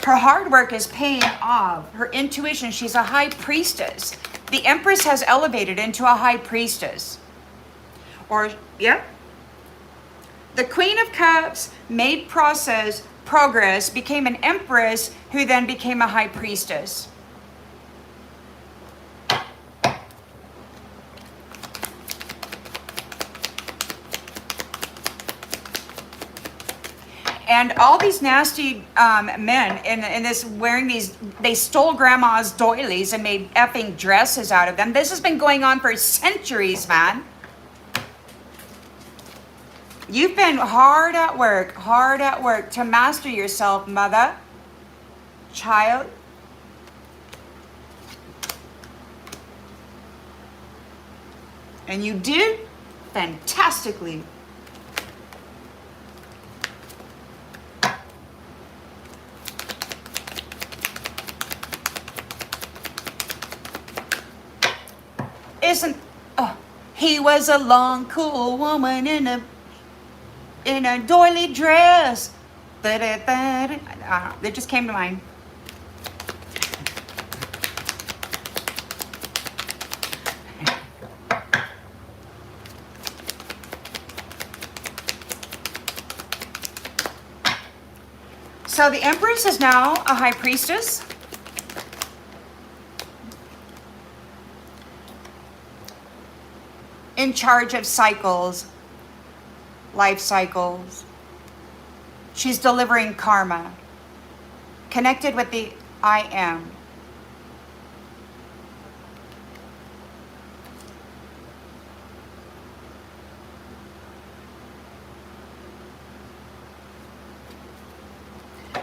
Her hard work is paying off. Her intuition, she's a high priestess. The Empress has elevated into a high priestess. Or, yeah. The Queen of Cups made progress, became an Empress, who then became a high priestess. And all these nasty men in this wearing these, they stole grandma's doilies and made effing dresses out of them. This has been going on for centuries, man. You've been hard at work to master yourself, mother, child. And you did fantastically. He was a long, cool woman in a doily dress. That just came to mind. So the Empress is now a high priestess. In charge of cycles, life cycles. She's delivering karma. Connected with the I Am.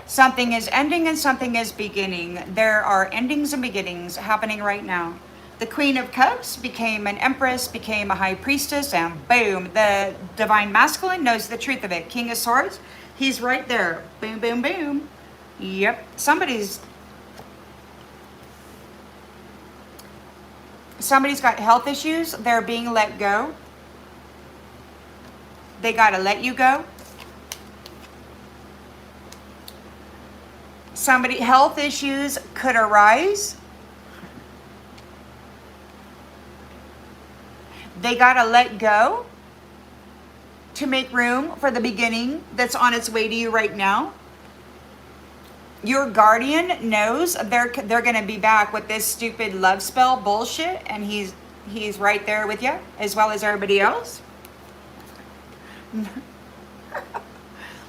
Something is ending and something is beginning. There are endings and beginnings happening right now. The Queen of Cups became an Empress, became a High Priestess, and boom, the Divine Masculine knows the truth of it. King of Swords, he's right there. Boom, boom, boom. Yep, somebody's got health issues. They're being let go. They got to let you go. Health issues could arise. They got to let go to make room for the beginning that's on its way to you right now. Your guardian knows they're going to be back with this stupid love spell bullshit, and he's right there with you as well as everybody else.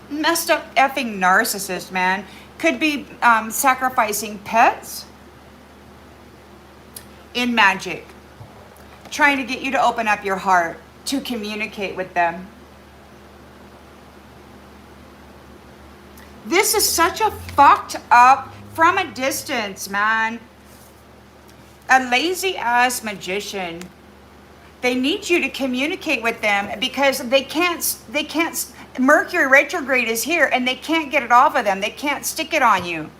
Messed up effing narcissist, man. Could be sacrificing pets in magic, trying to get you to open up your heart to communicate with them. This is such a fucked up, from a distance, man. A lazy ass magician. They need you to communicate with them because they can't, Mercury retrograde is here and they can't get it off of them. They can't stick it on you.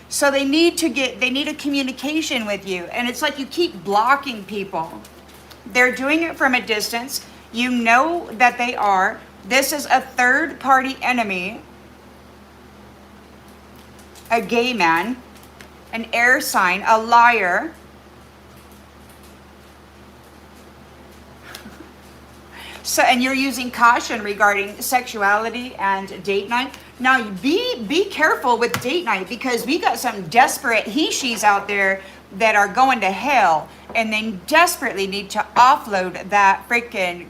So they need a communication with you. And it's like you keep blocking people. They're doing it from a distance. You know that they are. This is a third party enemy. A gay man, an air sign, a liar. So, and you're using caution regarding sexuality and date night. Now, be careful with date night because we got some desperate he-she's out there that are going to hell, and they desperately need to offload that freaking.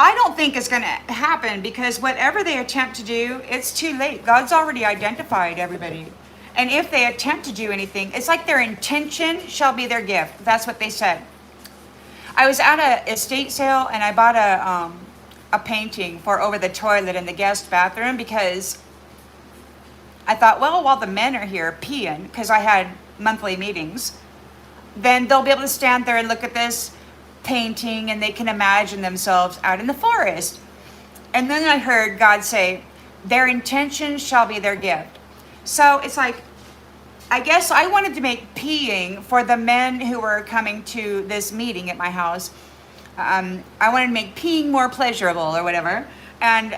I don't think it's going to happen because whatever they attempt to do, it's too late. God's already identified everybody. And if they attempt to do anything, it's like their intention shall be their gift. That's what they said. I was at a estate sale and I bought a painting for over the toilet in the guest bathroom because I thought, well, while the men are here peeing, because I had monthly meetings, then they'll be able to stand there and look at this painting and they can imagine themselves out in the forest. And then I heard God say, their intention shall be their gift. So it's like, I guess I wanted to make peeing for the men who were coming to this meeting at my house. I wanted to make peeing more pleasurable or whatever. And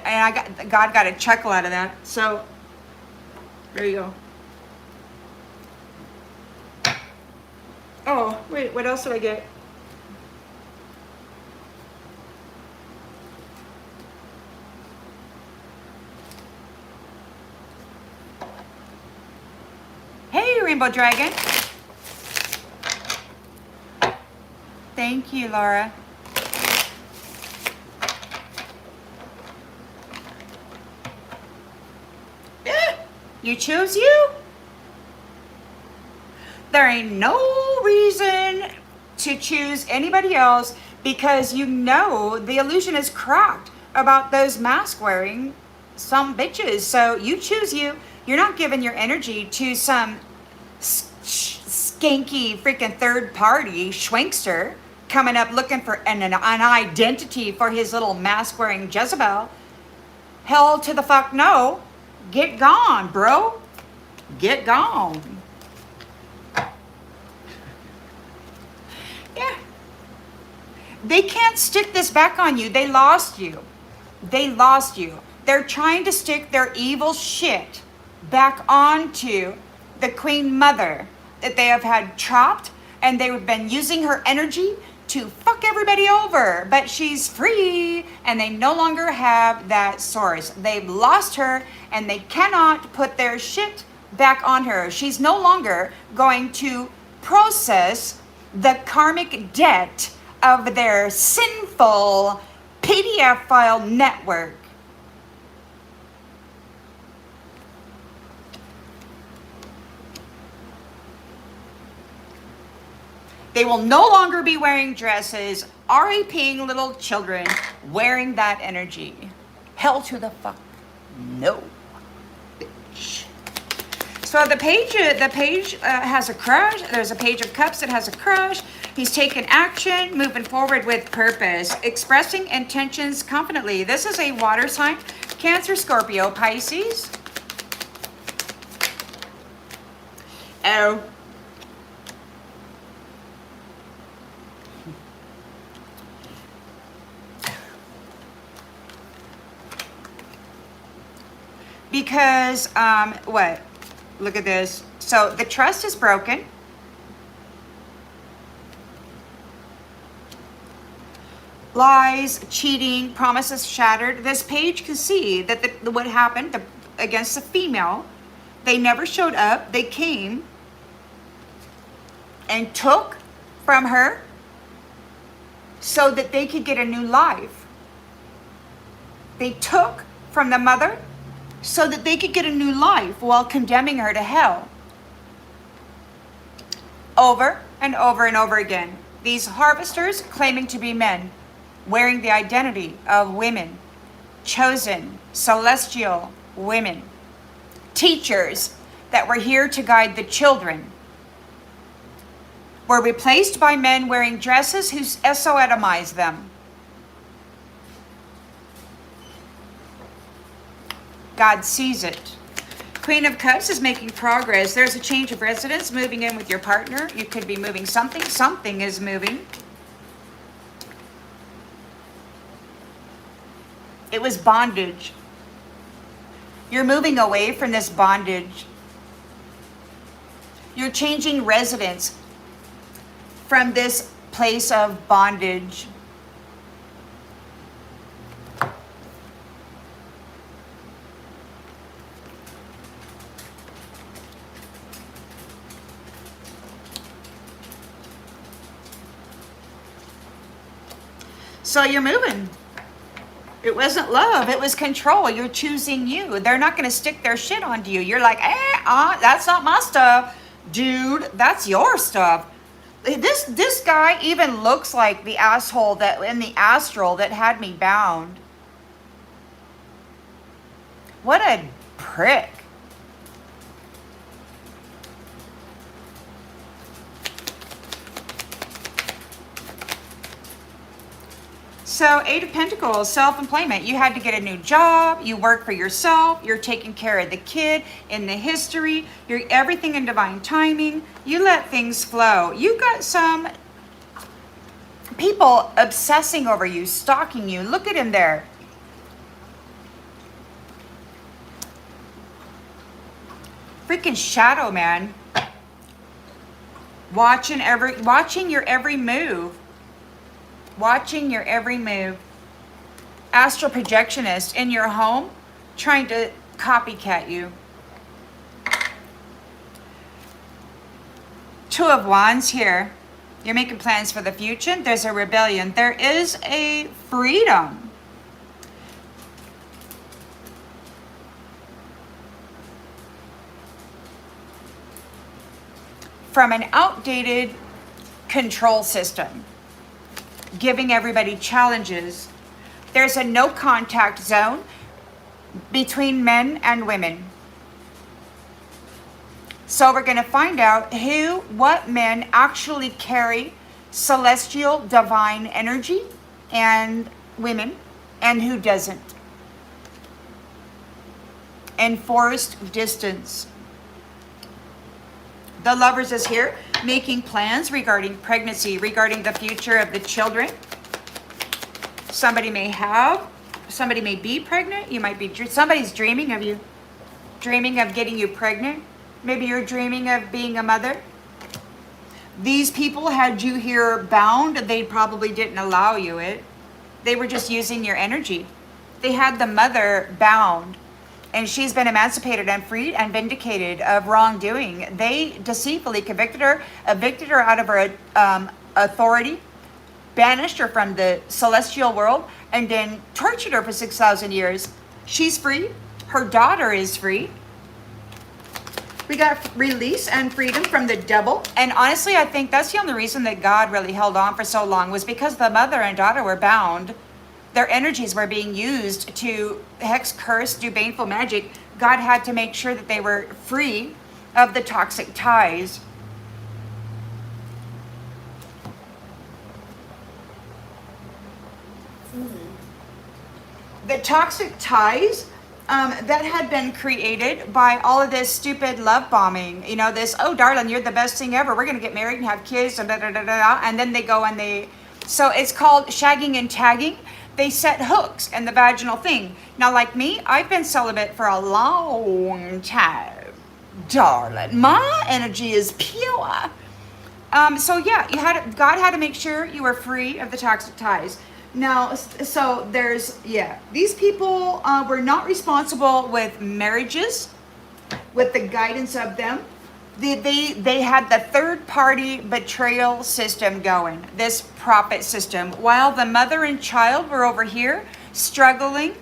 God got a chuckle out of that. So there you go. Oh, wait, what else did I get? Hey, Rainbow Dragon. Thank you, Laura. You choose you? There ain't no reason to choose anybody else because you know the illusion is cracked about those mask wearing some bitches. So you choose you. You're not giving your energy to some skanky freaking third party schwankster coming up looking for an identity for his little mask wearing Jezebel. Hell to the fuck no. Get gone, bro. Get gone. Yeah. They can't stick this back on you. They lost you. They lost you. They're trying to stick their evil shit back onto the Queen Mother that they have had trapped, and they've been using her energy to fuck everybody over, but she's free and they no longer have that source. They've lost her and they cannot put their shit back on her. She's no longer going to process the karmic debt of their sinful PDF file network. They will no longer be wearing dresses RAPing little children wearing that energy. Hell to the fuck no, bitch. So the page has a crush. There's a page of cups that has a crush. He's taking action, moving forward with purpose, expressing intentions confidently. This is a water sign, Cancer, Scorpio, Pisces. Oh. Because, what? Look at this. So the trust is broken. Lies, cheating, promises shattered. This page can see that what happened against the female. They never showed up. They came and took from her so that they could get a new life. They took from the mother so that they could get a new life while condemning her to hell. Over and over and over again. These harvesters claiming to be men, wearing the identity of women, chosen, celestial women, teachers that were here to guide the children, were replaced by men wearing dresses who SOATomized them. God sees it. Queen of Cups is making progress. There's a change of residence, moving in with your partner. You could be moving something. Something is moving. It was bondage. You're moving away from this bondage. You're changing residence from this place of bondage. So you're moving. It wasn't love, it was control. You're choosing you. They're not going to stick their shit onto you. You're like, that's not my stuff. Dude, that's your stuff. This guy even looks like the asshole that in the astral that had me bound. What a prick. So 8 of Pentacles, self-employment. You had to get a new job. You work for yourself. You're taking care of the kid in the history. You're everything in divine timing. You let things flow. You got some people obsessing over you, stalking you. Look at him there. Freaking shadow man. Watching your every move. Watching your every move. Astral projectionist in your home trying to copycat you. 2 of Wands here. You're making plans for the future. There's a rebellion. There is a freedom. From an outdated control system. Giving everybody challenges. There's a no contact zone between men and women. So we're going to find out what men actually carry celestial divine energy and women, and who doesn't. Enforced distance. The Lovers is here, making plans regarding pregnancy, regarding the future of the children. Somebody may be pregnant. You might be, somebody's dreaming of you. Dreaming of getting you pregnant. Maybe you're dreaming of being a mother. These people had you here bound. They probably didn't allow you it. They were just using your energy. They had the mother bound. And she's been emancipated and freed and vindicated of wrongdoing. They deceitfully evicted her out of her authority, banished her from the celestial world, and then tortured her for 6,000 years. She's free. Her daughter is free. We got release and freedom from the devil. And honestly, I think that's the only reason that God really held on for so long was because the mother and daughter were bound. Their energies were being used to hex, curse, do baneful magic. God had to make sure that they were free of the toxic ties. The toxic ties that had been created by all of this stupid love bombing. You know, this, oh, darling, you're the best thing ever. We're going to get married and have kids. And, and then they go and they... So it's called shagging and tagging. They set hooks in the vaginal thing. Now, like me, I've been celibate for a long time. Darling, my energy is pure. So yeah, God had to make sure you were free of the toxic ties. Now, so there's, these people were not responsible with marriages, with the guidance of them. They had the third party betrayal system going, this prophet system. While the mother and child were over here struggling,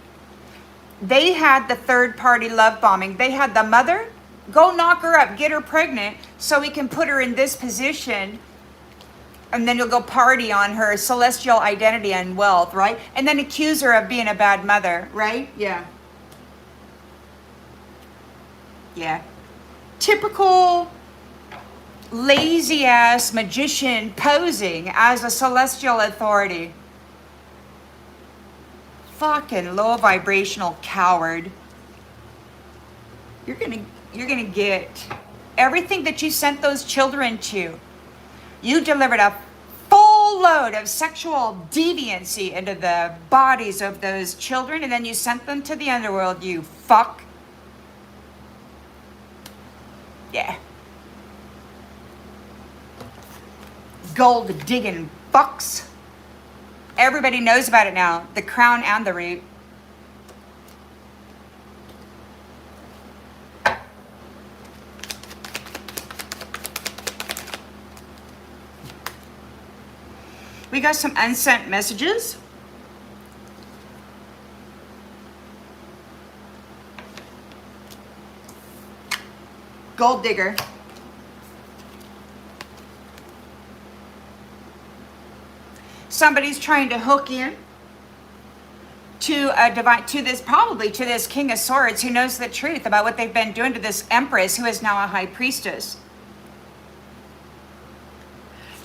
they had the third party love bombing. They had the mother, go knock her up, get her pregnant so we can put her in this position. And then you'll go party on her celestial identity and wealth, right? And then accuse her of being a bad mother, right? Yeah. Yeah. Typical lazy ass magician posing as a celestial authority. Fucking low vibrational coward. You're gonna get everything that you sent those children to. You delivered a full load of sexual deviancy into the bodies of those children, and then you sent them to the underworld, you fuck. Yeah. Gold digging fucks. Everybody knows about it now. The crown and the root. We got some unsent messages. Gold digger. Somebody's trying to hook in to a divine, to this King of Swords who knows the truth about what they've been doing to this Empress who is now a High Priestess.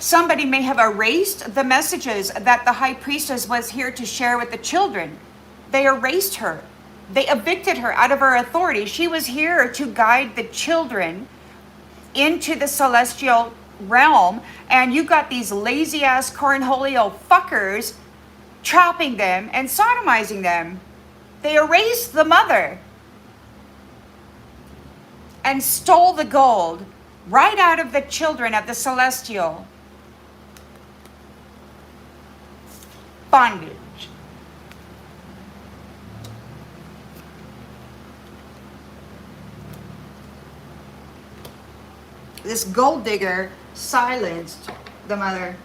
Somebody may have erased the messages that the High Priestess was here to share with the children. They erased her. They evicted her out of her authority. She was here to guide the children into the celestial realm, and you got these lazy ass cornholio fuckers trapping them and sodomizing them. They erased the mother and stole the gold right out of the children of the celestial bondage. This gold digger silenced the mother.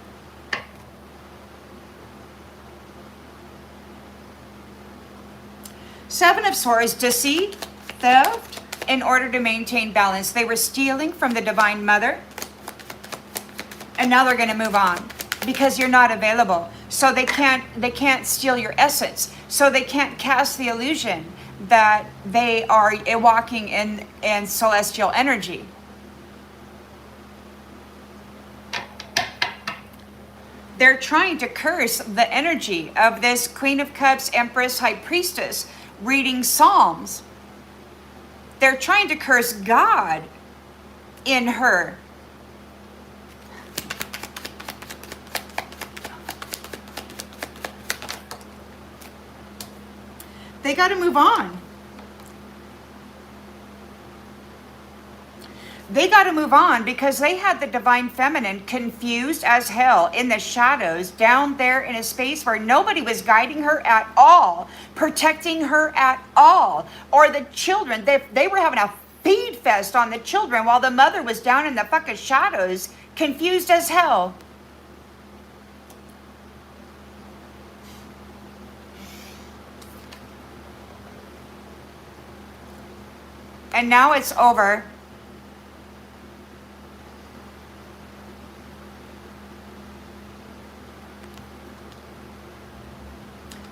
Seven of Swords, deceit, theft, in order to maintain balance. They were stealing from the Divine Mother, and now they're going to move on because you're not available. So they can't steal your essence. So they can't cast the illusion that they are walking in celestial energy. They're trying to curse the energy of this Queen of Cups, Empress, High Priestess, reading Psalms. They're trying to curse God in her. They got to move on. They got to move on because they had the Divine Feminine confused as hell in the shadows down there in a space where nobody was guiding her at all, protecting her at all. Or the children, they were having a feed fest on the children while the mother was down in the fucking shadows, confused as hell. And now it's over.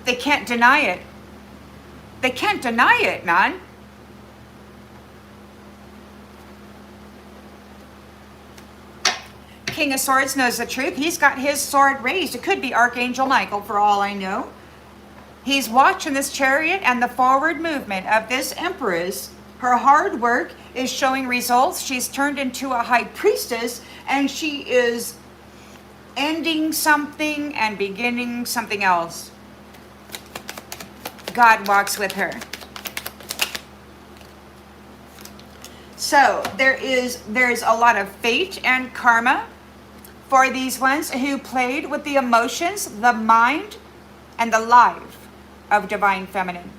They can't deny it. They can't deny it, man. King of Swords knows the truth. He's got his sword raised. It could be Archangel Michael for all I know. He's watching this chariot and the forward movement of this Empress. Her hard work is showing results. She's turned into a high priestess, and she is ending something and beginning something else. God walks with her. So there's a lot of fate and karma for these ones who played with the emotions, the mind, and the life of Divine Feminine.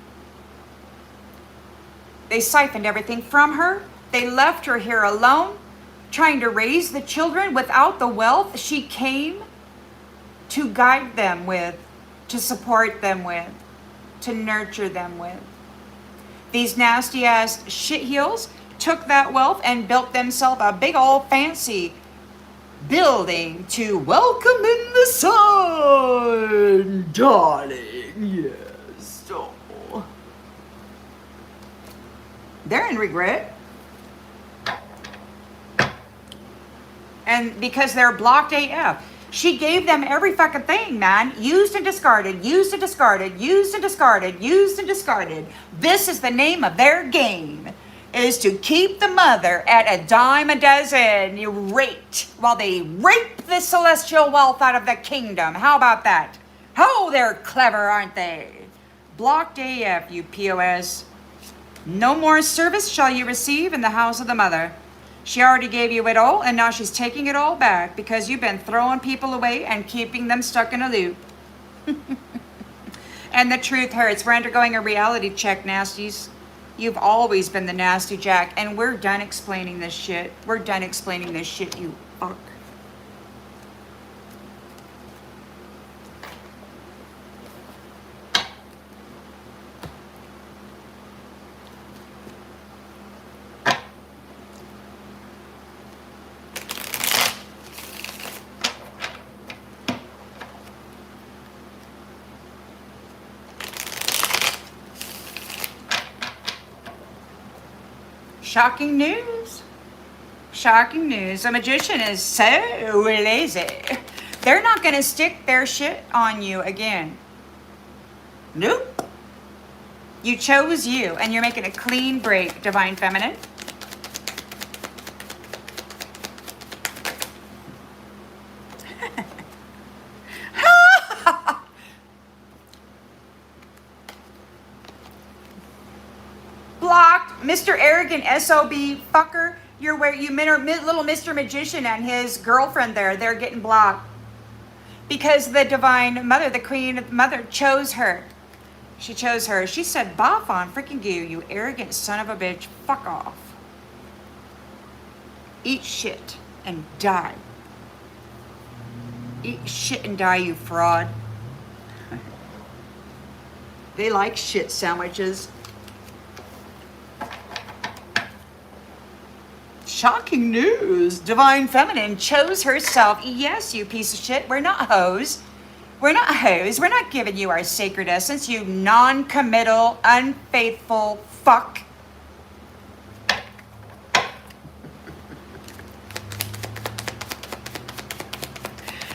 They siphoned everything from her. They left her here alone, trying to raise the children without the wealth she came to guide them with, to support them with, to nurture them with. These nasty ass shitheels took that wealth and built themselves a big old fancy building to welcome in the sun, darling. Yes. Oh. They're in regret. And because they're blocked AF. She gave them every fucking thing, man. Used and discarded, used and discarded, used and discarded, used and discarded. This is the name of their game, is to keep the mother at a dime a dozen. You raped while they rape the celestial wealth out of the kingdom. How about that? Oh, they're clever, aren't they? Blocked AF, you POS. No more service shall you receive in the house of the mother. She already gave you it all, and now she's taking it all back because you've been throwing people away and keeping them stuck in a loop. And the truth hurts. We're undergoing a reality check, nasties. You've always been the nasty jack, and we're done explaining this shit. We're done explaining this shit, you fuck. Shocking news. Shocking news. A magician is so lazy. They're not going to stick their shit on you again. Nope. You chose you, and you're making a clean break, Divine Feminine. Blocked, Mr. Arrogant SOB fucker. You're where you little Mr. Magician and his girlfriend there. They're getting blocked because the Divine Mother, the Queen Mother, chose her. She chose her. She said, "Boff on freaking you arrogant son of a bitch. Fuck off. Eat shit and die. Eat shit and die, you fraud." They like shit sandwiches. Shocking news. Divine Feminine chose herself. Yes, you piece of shit. We're not hoes. We're not hoes. We're not giving you our sacred essence, you non-committal, unfaithful fuck.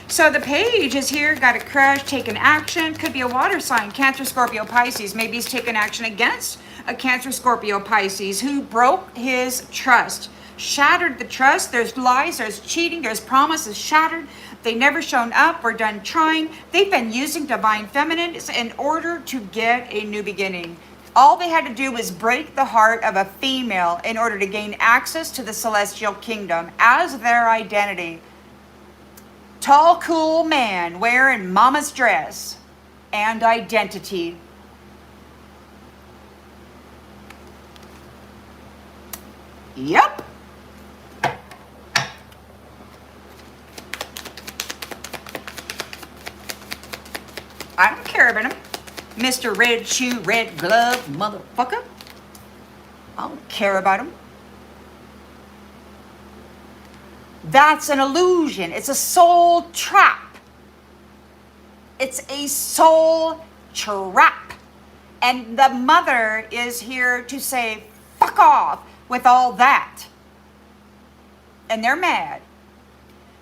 So the page is here, got a crush, taken action. Could be a water sign, Cancer, Scorpio, Pisces. Maybe he's taken action against a Cancer, Scorpio, Pisces who broke his trust. Shattered the trust. There's lies, there's cheating, there's promises shattered. They never shown up. We're done trying. They've been using Divine Feminine in order to get a new beginning. All they had to do was break the heart of a female in order to gain access to the celestial kingdom as their identity. Tall, cool man wearing mama's dress and identity. Yep. I don't care about him. Mr. Red Shoe, Red Glove, motherfucker. I don't care about him. That's an illusion. It's a soul trap. It's a soul trap. And the mother is here to say, fuck off with all that. And they're mad.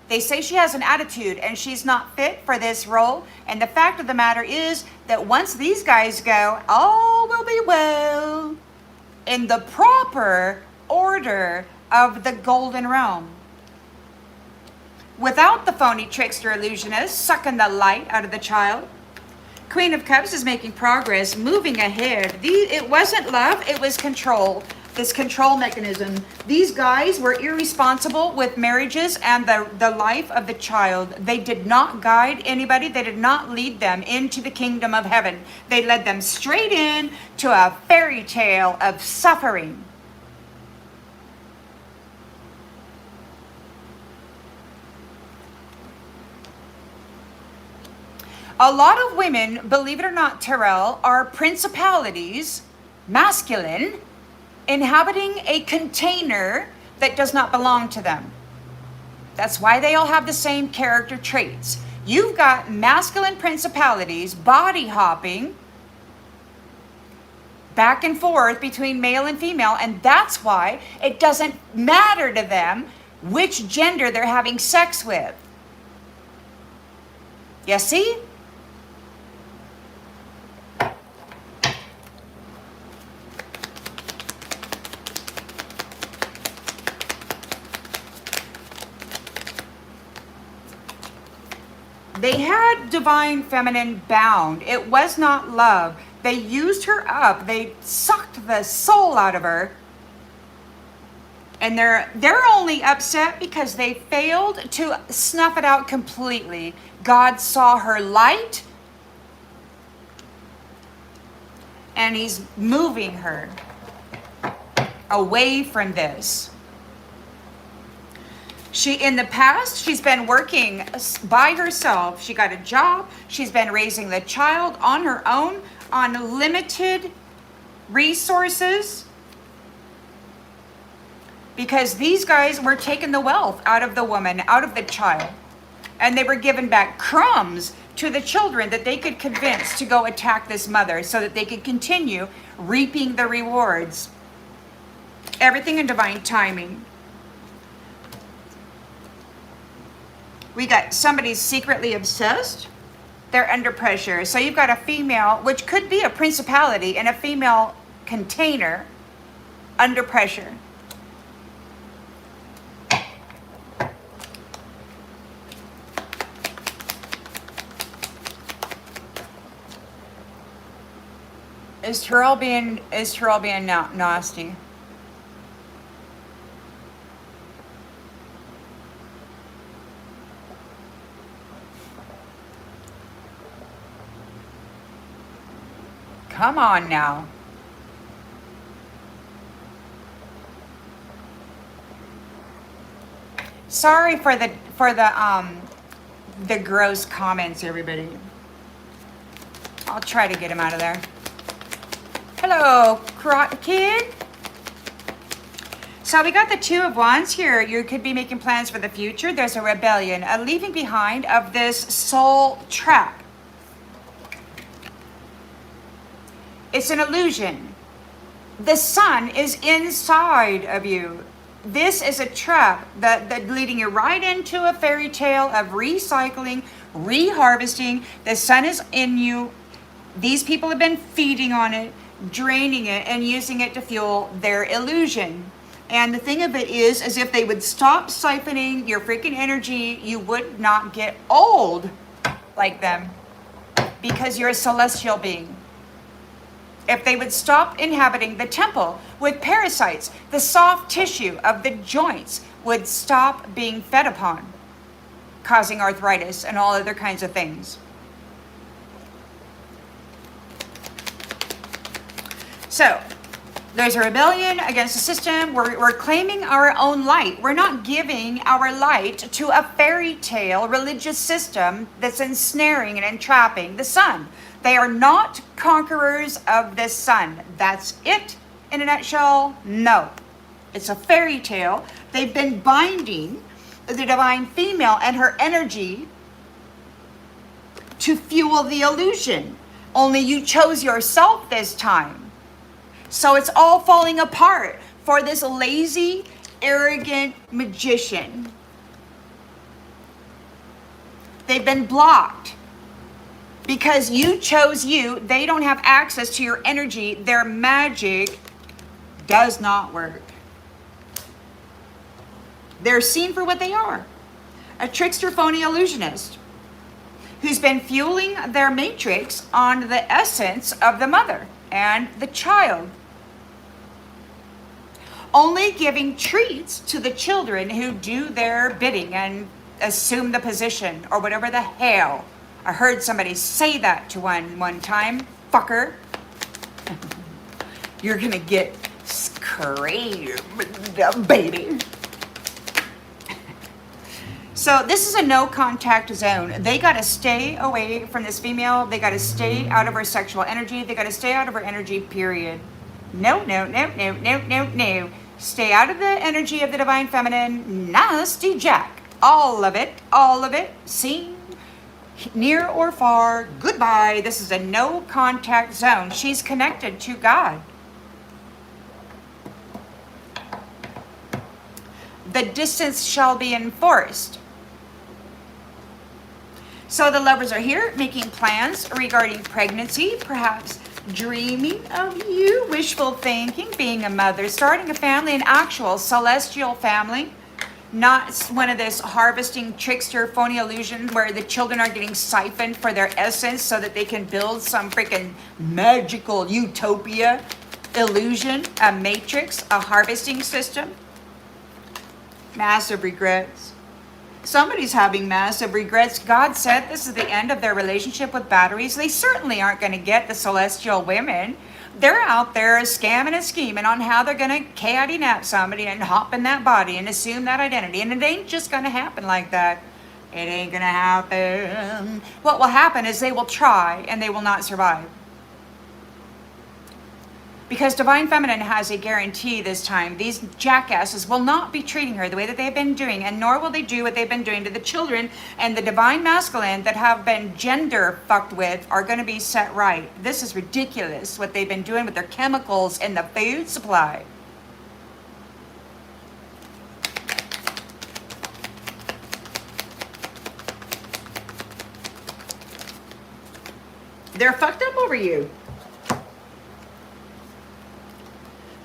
They say she has an attitude and she's not fit for this role. And the fact of the matter is that once these guys go, all will be well in the proper order of the golden realm. Without the phony trickster illusionist sucking the light out of the child. Queen of Cups is making progress, moving ahead. It wasn't love, it was control. This control mechanism. These guys were irresponsible with marriages and the life of the child. They did not guide anybody. They did not lead them into the kingdom of heaven. They led them straight in to a fairy tale of suffering. A lot of women, believe it or not, Terrell, are principalities, masculine, inhabiting a container that does not belong to them. That's why they all have the same character traits. You've got masculine principalities body hopping back and forth between male and female, and that's why it doesn't matter to them which gender they're having sex with. You see? They had divine feminine bound. It was not love. They used her up. They sucked the soul out of her. And they're only upset because they failed to snuff it out completely. God saw her light and he's moving her away from this. In the past, she's been working by herself. She got a job. She's been raising the child on her own, on limited resources. Because these guys were taking the wealth out of the woman, out of the child. And they were giving back crumbs to the children that they could convince to go attack this mother so that they could continue reaping the rewards. Everything in divine timing. We got somebody secretly obsessed. They're under pressure. So you've got a female, which could be a principality in a female container, under pressure. Is Terrell being nasty? Come on now. Sorry for the gross comments, everybody. I'll try to get him out of there. Hello, kid. So we got the Two of Wands here. You could be making plans for the future. There's a rebellion, a leaving behind of this soul trap. It's an illusion. The sun is inside of you. This is a trap that leading you right into a fairy tale of recycling, reharvesting. The sun is in you. These people have been feeding on it, draining it, and using it to fuel their illusion. And the thing of it is, as if they would stop siphoning your freaking energy, you would not get old like them because you're a celestial being. If they would stop inhabiting the temple with parasites, the soft tissue of the joints would stop being fed upon, causing arthritis and all other kinds of things. So, there's a rebellion against the system. We're claiming our own light. We're not giving our light to a fairy tale religious system that's ensnaring and entrapping the sun. They are not conquerors of the sun. That's it in a nutshell. No. It's a fairy tale. They've been binding the divine female and her energy to fuel the illusion. Only you chose yourself this time. So it's all falling apart for this lazy, arrogant magician. They've been blocked because you chose you. They don't have access to your energy. Their magic does not work. They're seen for what they are. A trickster, phony illusionist who's been fueling their matrix on the essence of the mother and the child. Only giving treats to the children who do their bidding and assume the position or whatever the hell. I heard somebody say that to one time. Fucker. You're gonna get screamed, baby. So this is a no contact zone. They got to stay away from this female. They got to stay out of her sexual energy. They got to stay out of her energy, period. No, no, no, no, no, no, no. Stay out of the energy of the divine feminine. Nasty Jack. All of it. Seen, near or far. Goodbye. This is a no contact zone. She's connected to God. The distance shall be enforced. So the lovers are here making plans regarding pregnancy, perhaps dreaming of you, wishful thinking, being a mother, starting a family, an actual celestial family, not one of this harvesting trickster phony illusion where the children are getting siphoned for their essence so that they can build some freaking magical utopia illusion, a matrix, a harvesting system. Massive regrets. Somebody's having massive regrets. God said this is the end of their relationship with batteries. They certainly aren't going to get the celestial women. They're out there scamming and scheming on how they're going to chaotic nap somebody and hop in that body and assume that identity. And it ain't just going to happen like that. It ain't going to happen. What will happen is they will try and they will not survive. Because Divine Feminine has a guarantee this time. These jackasses will not be treating her the way that they've been doing, and nor will they do what they've been doing to the children. And the Divine Masculine that have been gender fucked with are going to be set right. This is ridiculous what they've been doing with their chemicals in the food supply. They're fucked up over you.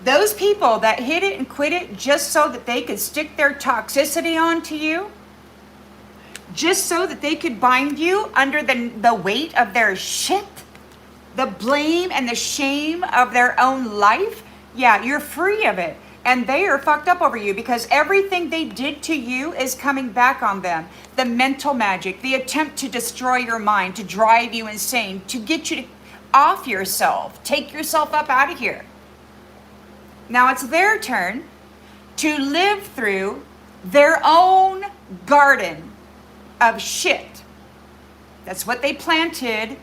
Those people that hit it and quit it just so that they could stick their toxicity onto you, just so that they could bind you under the weight of their shit, the blame and the shame of their own life, yeah, you're free of it. And they are fucked up over you because everything they did to you is coming back on them. The mental magic, the attempt to destroy your mind, to drive you insane, to get you off yourself, take yourself up out of here. Now it's their turn to live through their own garden of shit. That's what they planted,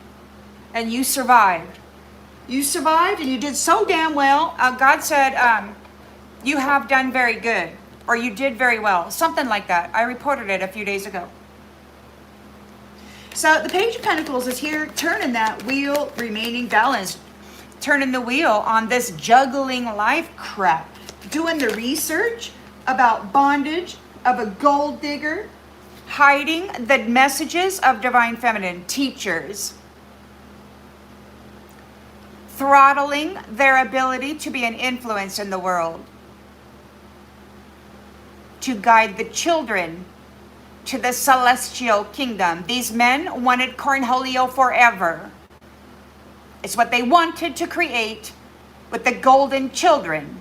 and you survived. You survived, and you did so damn well. God said, you have done very good, or you did very well. Something like that. I reported it a few days ago. So the Page of Pentacles is here, turning that wheel, remaining balanced. Turning the wheel on this juggling life crap, doing the research about bondage of a gold digger, hiding the messages of Divine Feminine teachers, throttling their ability to be an influence in the world, to guide the children to the celestial kingdom. These men wanted Cornholio forever. It's what they wanted to create with the golden children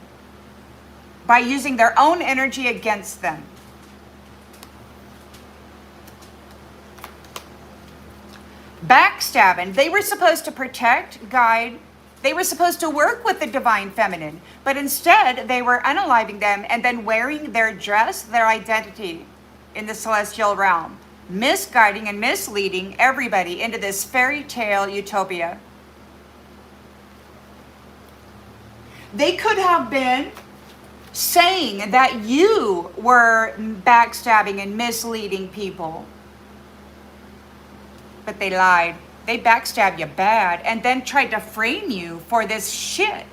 by using their own energy against them. Backstabbing. They were supposed to protect, guide. They were supposed to work with the Divine Feminine. But instead, they were unaliving them and then wearing their dress, their identity in the celestial realm. Misguiding and misleading everybody into this fairy tale utopia. They could have been saying that you were backstabbing and misleading people. But they lied. They backstab you bad and then tried to frame you for this shit.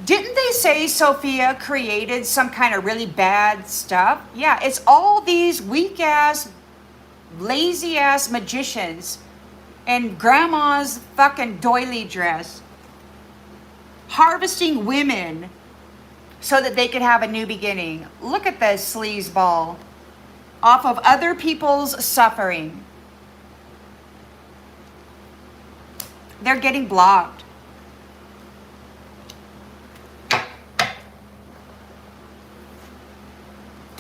Didn't they say Sophia created some kind of really bad stuff? Yeah, it's all these weak-ass, lazy-ass magicians in grandma's fucking doily dress harvesting women so that they could have a new beginning. Look at this sleazeball off of other people's suffering. They're getting blocked.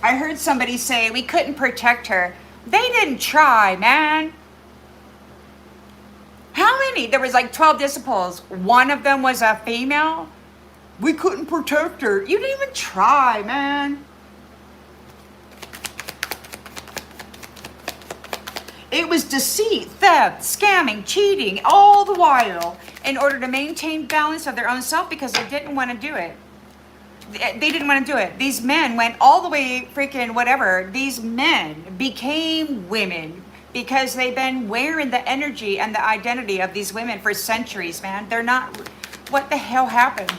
I heard somebody say we couldn't protect her. They didn't try, man. How many? There was like 12 disciples. One of them was a female. We couldn't protect her. You didn't even try, man. It was deceit, theft, scamming, cheating, all the while in order to maintain balance of their own self because they didn't want to do it. They didn't want to do it. These men went all the way freaking whatever. These men became women because they've been wearing the energy and the identity of these women for centuries, man. They're not, what the hell happened?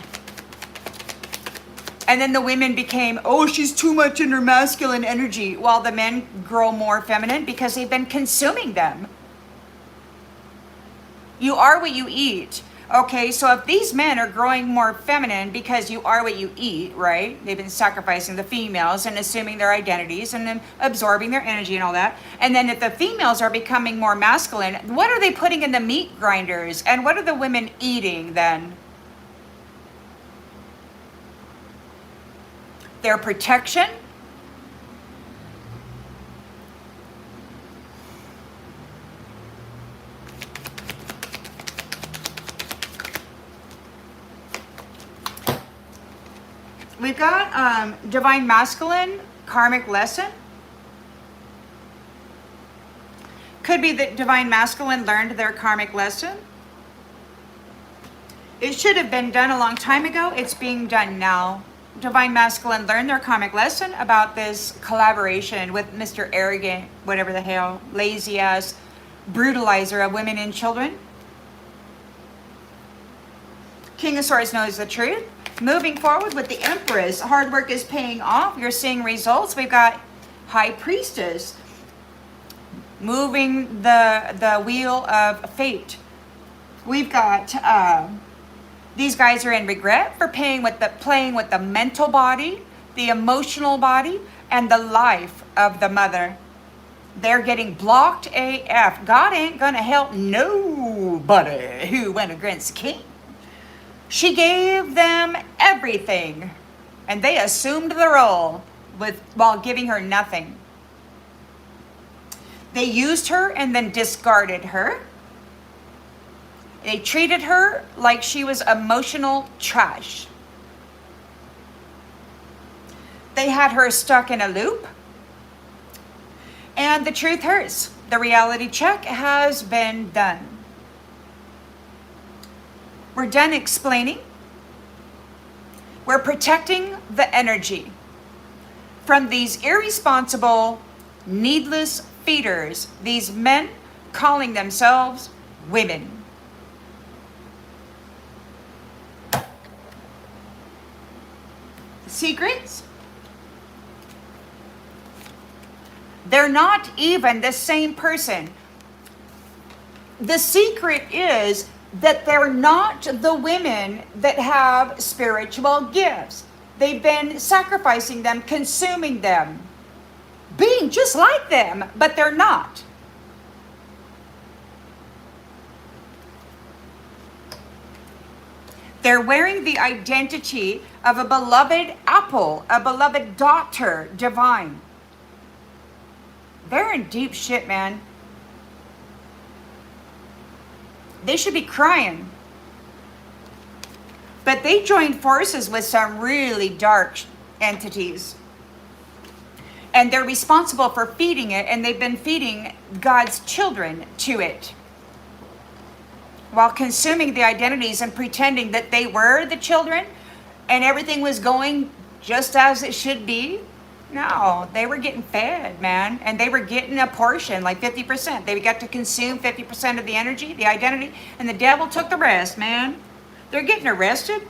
And then the women became, oh, she's too much in her masculine energy, while the men grow more feminine because they've been consuming them. You are what you eat. Okay, so if these men are growing more feminine because you are what you eat, right? They've been sacrificing the females and assuming their identities and then absorbing their energy and all that. And then if the females are becoming more masculine, what are they putting in the meat grinders? And what are the women eating then? Their protection? We've got Divine Masculine, Karmic Lesson. Could be that Divine Masculine learned their karmic lesson. It should have been done a long time ago. It's being done now. Divine Masculine learned their karmic lesson about this collaboration with Mr. Arrogant, whatever the hell, lazy ass brutalizer of women and children. King of Swords knows the truth. Moving forward with the Empress, hard work is paying off. You're seeing results. We've got High Priestess moving the wheel of fate. We've got these guys are in regret for playing with the mental body, the emotional body, and the life of the mother. They're getting blocked AF. God ain't gonna help nobody who went against the king. She gave them everything, and they assumed the role while giving her nothing. They used her and then discarded her. They treated her like she was emotional trash. They had her stuck in a loop. And the truth hurts. The reality check has been done. We're done explaining. We're protecting the energy from these irresponsible, needless feeders, these men calling themselves women. Secrets? They're not even the same person. The secret is that they're not the women that have spiritual gifts. They've been sacrificing them, consuming them, being just like them, but they're not. They're wearing the identity of a beloved apple, a beloved daughter, divine. They're in deep shit, man. They should be crying. But they joined forces with some really dark entities. And they're responsible for feeding it, and they've been feeding God's children to it, while consuming the identities and pretending that they were the children and everything was going just as it should be. No, they were getting fed, man. And they were getting a portion, like 50%. They got to consume 50% of the energy, the identity, and the devil took the rest, man. They're getting arrested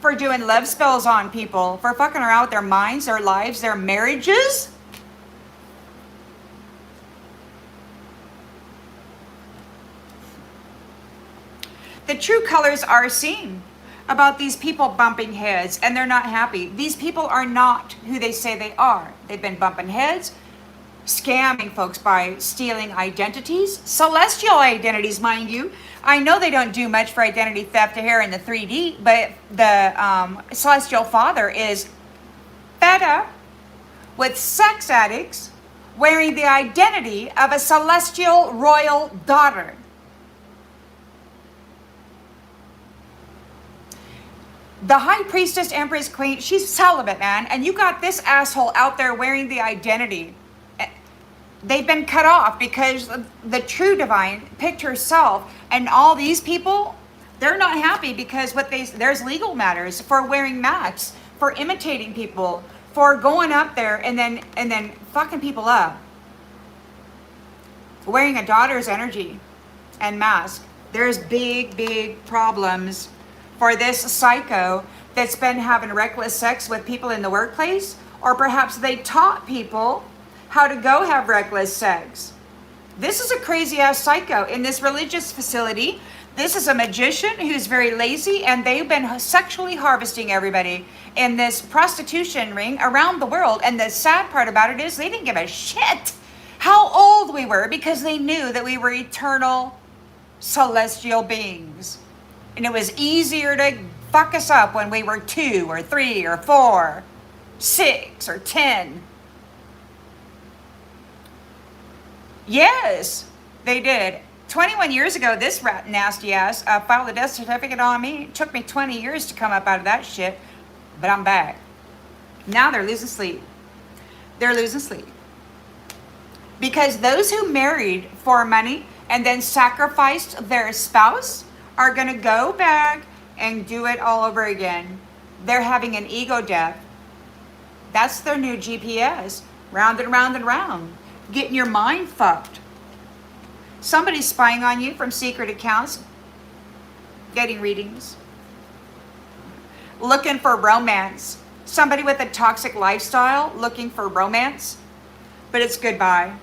for doing love spells on people, for fucking around with their minds, their lives, their marriages. The true colors are seen about these people bumping heads, and they're not happy. These people are not who they say they are. They've been bumping heads, scamming folks by stealing identities, celestial identities, mind you. I know they don't do much for identity theft here in the 3D, but the celestial father is fed up with sex addicts wearing the identity of a celestial royal daughter. The high priestess, empress, queen, she's celibate, man. And you got this asshole out there wearing the identity. They've been cut off because the true divine picked herself. And all these people, they're not happy because there's legal matters for wearing masks, for imitating people, for going up there and then fucking people up. Wearing a daughter's energy and mask. There's big problems for this psycho that's been having reckless sex with people in the workplace, or perhaps they taught people how to go have reckless sex. This is a crazy ass psycho in this religious facility. This is a magician who's very lazy, and they've been sexually harvesting everybody in this prostitution ring around the world. And the sad part about it is they didn't give a shit how old we were, because they knew that we were eternal celestial beings. And it was easier to fuck us up when we were 2 or 3 or 4, 6 or 10. Yes, they did. 21 years ago, this rat nasty ass filed a death certificate on me. It took me 20 years to come up out of that shit, but I'm back. Now they're losing sleep. They're losing sleep. Because those who married for money and then sacrificed their spouse are going to go back and do it all over again. They're having an ego death. That's their new GPS. Round and round and round. Getting your mind fucked. Somebody's spying on you from secret accounts. Getting readings. Looking for romance. Somebody with a toxic lifestyle looking for romance. But it's goodbye.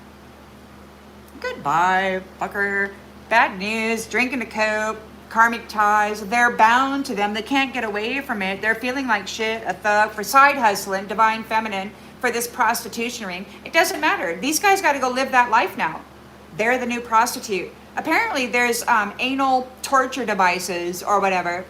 Goodbye, fucker. Bad news. Drinking a Coke. Karmic ties, they're bound to them. They can't get away from it. They're feeling like shit, a thug, for side hustling, divine feminine, for this prostitution ring. It doesn't matter. These guys got to go live that life now. They're the new prostitute. Apparently there's anal torture devices or whatever.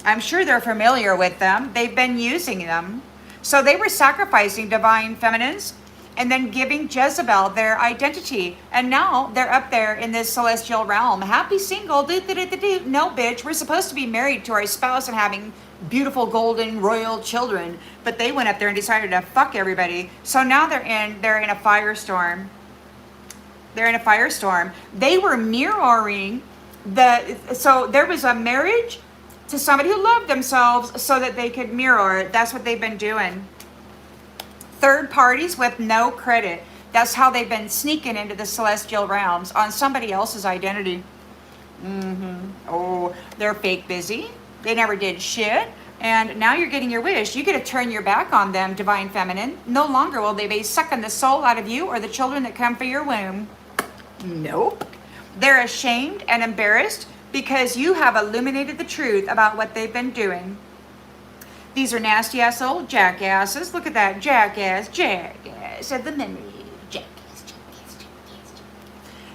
I'm sure they're familiar with them. They've been using them. So they were sacrificing divine feminines and then giving Jezebel their identity. And now they're up there in this celestial realm. Happy single, No, bitch, we're supposed to be married to our spouse and having beautiful golden royal children. But they went up there and decided to fuck everybody. So now they're in a firestorm. They're in a firestorm. They were mirroring so there was a marriage to somebody who loved themselves so that they could mirror it. That's what they've been doing. Third parties with no credit. That's how they've been sneaking into the celestial realms on somebody else's identity. Oh, they're fake busy. They never did shit. And now you're getting your wish. You get to turn your back on them, divine feminine. No longer will they be sucking the soul out of you or the children that come for your womb. Nope. They're ashamed and embarrassed because you have illuminated the truth about what they've been doing. These are nasty ass old jackasses. Look at that jackass of the memory. Jackass.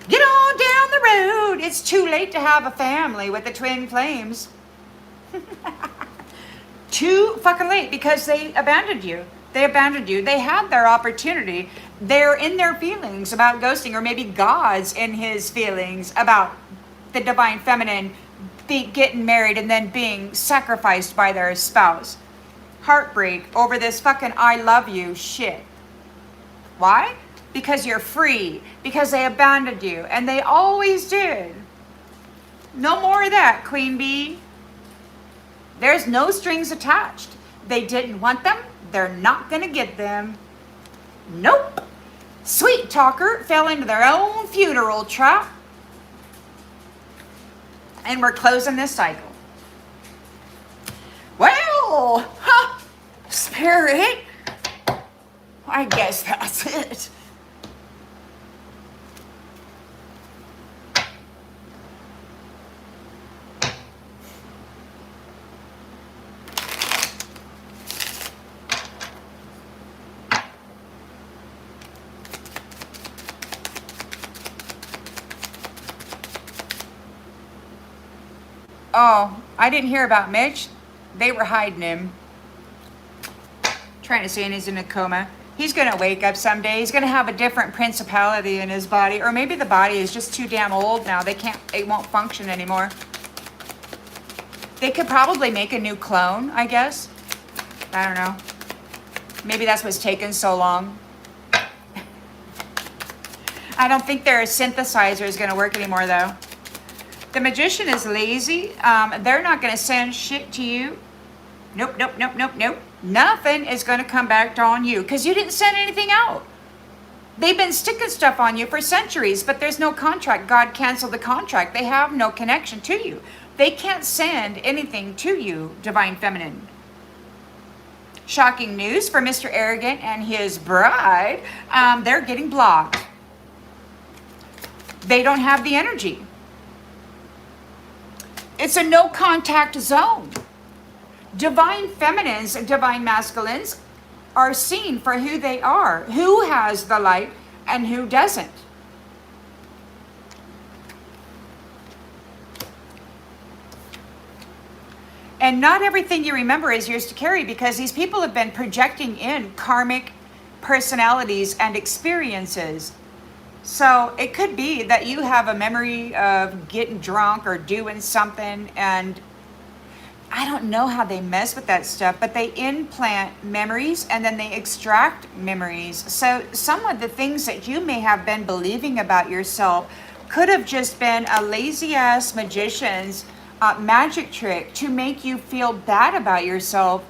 Get on down the road. It's too late to have a family with the twin flames. Too fucking late because they abandoned you. They abandoned you. They had their opportunity. They're in their feelings about ghosting, or maybe God's in his feelings about the divine feminine getting married and then being sacrificed by their spouse. Heartbreak over this fucking I love you shit. Why? Because you're free. Because they abandoned you. And they always did. No more of that, Queen Bee. There's no strings attached. They didn't want them. They're not going to get them. Nope. Sweet talker fell into their own funeral trap. And we're closing this cycle. Well, Spirit, I guess that's it. Oh, I didn't hear about Mitch. They were hiding him. Trying to say he's in a coma. He's going to wake up someday. He's going to have a different principality in his body. Or maybe the body is just too damn old now. It won't function anymore. They could probably make a new clone, I guess. I don't know. Maybe that's what's taken so long. I don't think their synthesizer is going to work anymore, though. The magician is lazy. They're not going to send shit to you. Nope, nope, nope, nope, nope. Nothing is going to come back on you because you didn't send anything out. They've been sticking stuff on you for centuries, but there's no contract. God canceled the contract. They have no connection to you. They can't send anything to you, Divine Feminine. Shocking news for Mr. Arrogant and his bride. They're getting blocked. They don't have the energy. It's a no contact zone. Divine feminines and divine masculines are seen for who they are, who has the light and who doesn't. And not everything you remember is yours to carry because these people have been projecting in karmic personalities and experiences. So it could be that you have a memory of getting drunk or doing something, and I don't know how they mess with that stuff, but they implant memories and then they extract memories. So some of the things that you may have been believing about yourself could have just been a lazy ass magician's magic trick to make you feel bad about yourself.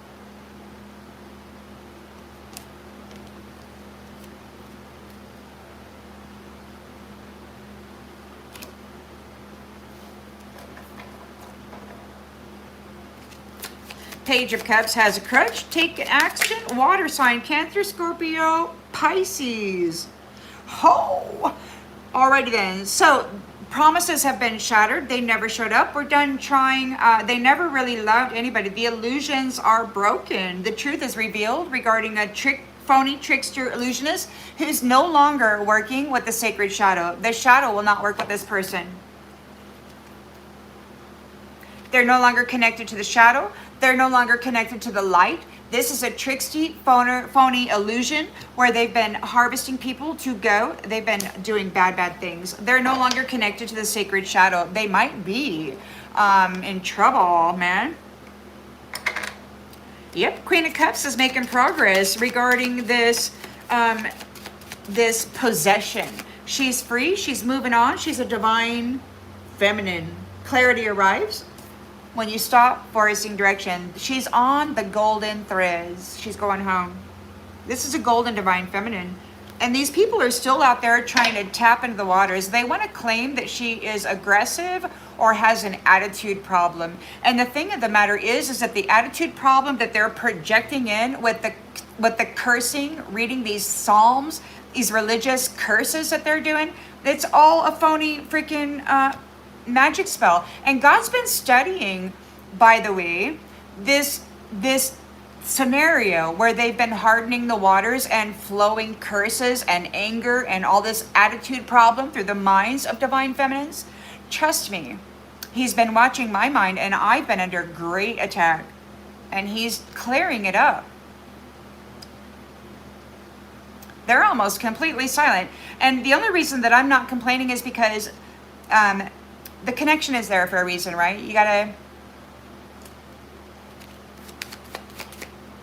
Page of Cups has a crutch. Take action. Water sign, Cancer, Scorpio, Pisces. Oh, alrighty then. So promises have been shattered. They never showed up. We're done trying. They never really loved anybody. The illusions are broken. The truth is revealed regarding a phony trickster illusionist who's no longer working with the sacred shadow. The shadow will not work with this person. They're no longer connected to the shadow. They're no longer connected to the light. This is a tricksty, phony illusion where they've been harvesting people to go. They've been doing bad things. They're no longer connected to the sacred shadow. They might be in trouble, man. Yep, Queen of Cups is making progress regarding this, this possession. She's free. She's moving on. She's a divine feminine. Clarity arrives when you stop forcing direction. She's on the golden threads. She's going home. This is a golden divine feminine. And these people are still out there trying to tap into the waters. They want to claim that she is aggressive or has an attitude problem. And the thing of the matter is that the attitude problem that they're projecting in with the cursing, reading these psalms, these religious curses that they're doing, it's all a phony freaking magic spell. And God's been studying, by the way, this scenario where they've been hardening the waters and flowing curses and anger and all this attitude problem through the minds of divine feminines. Trust me, he's been watching my mind and I've been under great attack, and he's clearing it up. They're almost completely silent, and the only reason that I'm not complaining is because the connection is there for a reason, right? You gotta,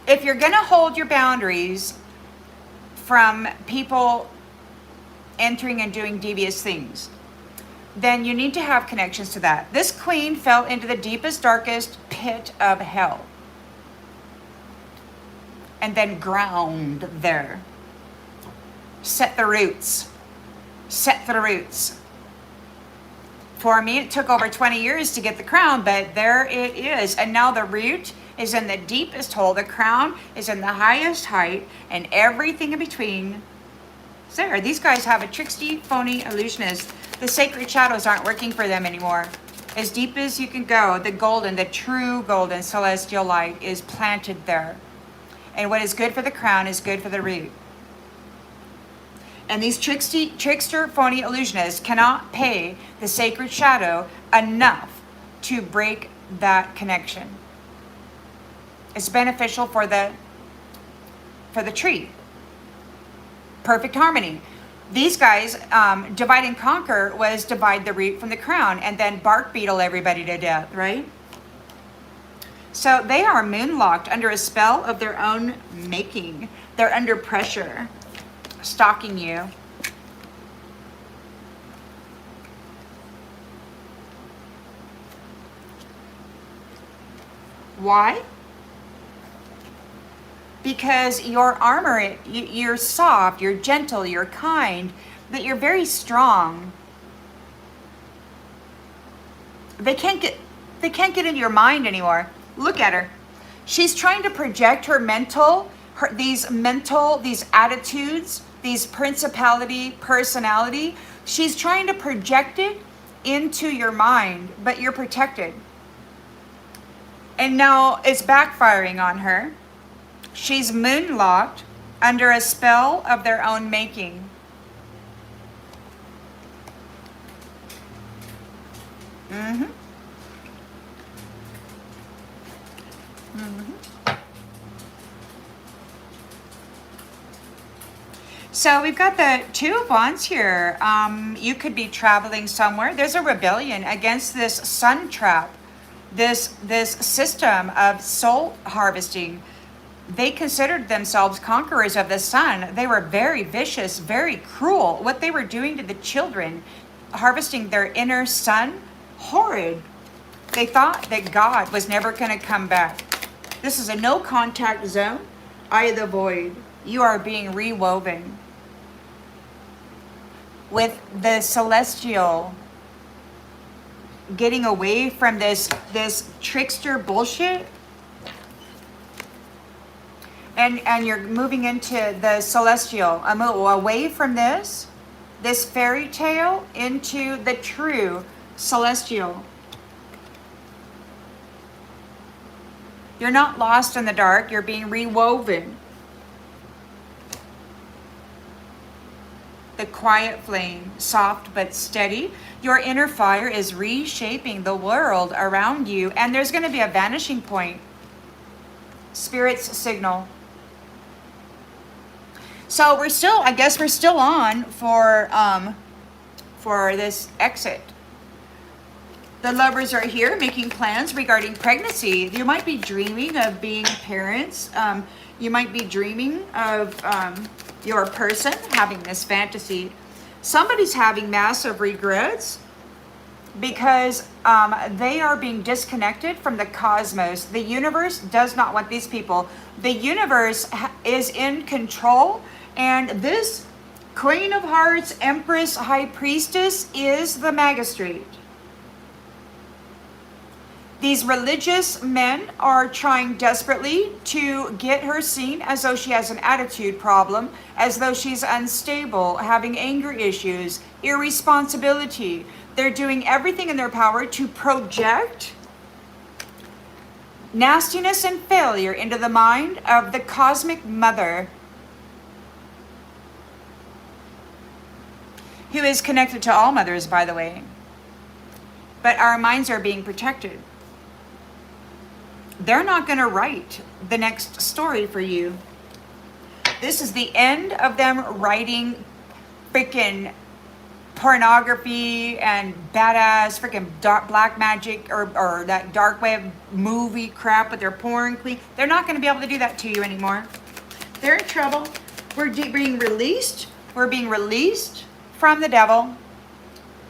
if you're gonna hold your boundaries from people entering and doing devious things, then you need to have connections to that. This queen fell into the deepest, darkest pit of hell and then ground there. set the roots. Set the roots. For me, it took over 20 years to get the crown, but there it is. And now the root is in the deepest hole. The crown is in the highest height, and everything in between is there. These guys have a tricksy, phony illusionist. The sacred shadows aren't working for them anymore. As deep as you can go, the golden, the true golden celestial light is planted there. And what is good for the crown is good for the root. And these trickster, phony illusionists cannot pay the sacred shadow enough to break that connection. It's beneficial for the tree. Perfect harmony. These guys, divide and conquer was divide the root from the crown and then bark beetle everybody to death, right? So they are moonlocked under a spell of their own making. They're under pressure, stalking you. Why? Because your armor, you're soft, you're gentle, you're kind, but you're very strong. They can't get into your mind anymore. Look at her. She's trying to project her these attitudes, these personality. She's trying to project it into your mind, but you're protected. And now it's backfiring on her. She's moonlocked under a spell of their own making. So we've got the Two of Wands here. You could be traveling somewhere. There's a rebellion against this sun trap, this system of soul harvesting. They considered themselves conquerors of the sun. They were very vicious, very cruel. What they were doing to the children, harvesting their inner sun, horrid. They thought that God was never going to come back. This is a no contact zone. Eye of the void. You are being rewoven with the celestial, getting away from this trickster bullshit. And you're moving into the celestial, away from this fairy tale into the true celestial. You're not lost in the dark, you're being rewoven. The quiet flame, soft but steady. Your inner fire is reshaping the world around you, and there's going to be a vanishing point. Spirit's signal. So I guess we're still on for this exit. The lovers are here making plans regarding pregnancy. You might be dreaming of being parents. You might be dreaming of your person having this fantasy. Somebody's having massive regrets because they are being disconnected from the cosmos. The universe does not want these people. The universe is in control. And this Queen of Hearts, Empress, High Priestess is the magistrate. These religious men are trying desperately to get her seen as though she has an attitude problem, as though she's unstable, having anger issues, irresponsibility. They're doing everything in their power to project nastiness and failure into the mind of the cosmic mother, who is connected to all mothers, by the way. But our minds are being protected. They're not going to write the next story for you. This is the end of them writing freaking pornography and badass freaking black magic or that dark web movie crap with their porn queen. They're not going to be able to do that to you anymore. They're in trouble. We're being released. We're being released from the devil.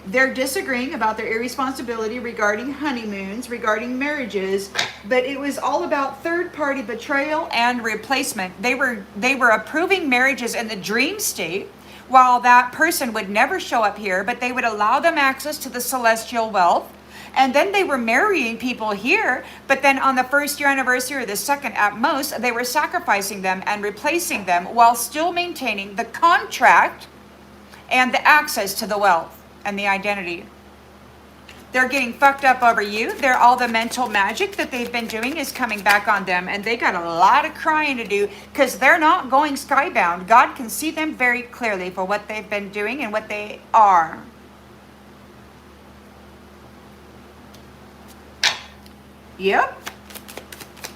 They're disagreeing about their irresponsibility regarding honeymoons, regarding marriages, but it was all about third-party betrayal and replacement. They were approving marriages in the dream state, while that person would never show up here, but they would allow them access to the celestial wealth. And then they were marrying people here, but then on the first year anniversary or the second at most, they were sacrificing them and replacing them while still maintaining the contract and the access to the wealth and the identity. They're getting fucked up over you. All the mental magic that they've been doing is coming back on them, and they got a lot of crying to do because they're not going skybound. God can see them very clearly for what they've been doing and what they are. Yep.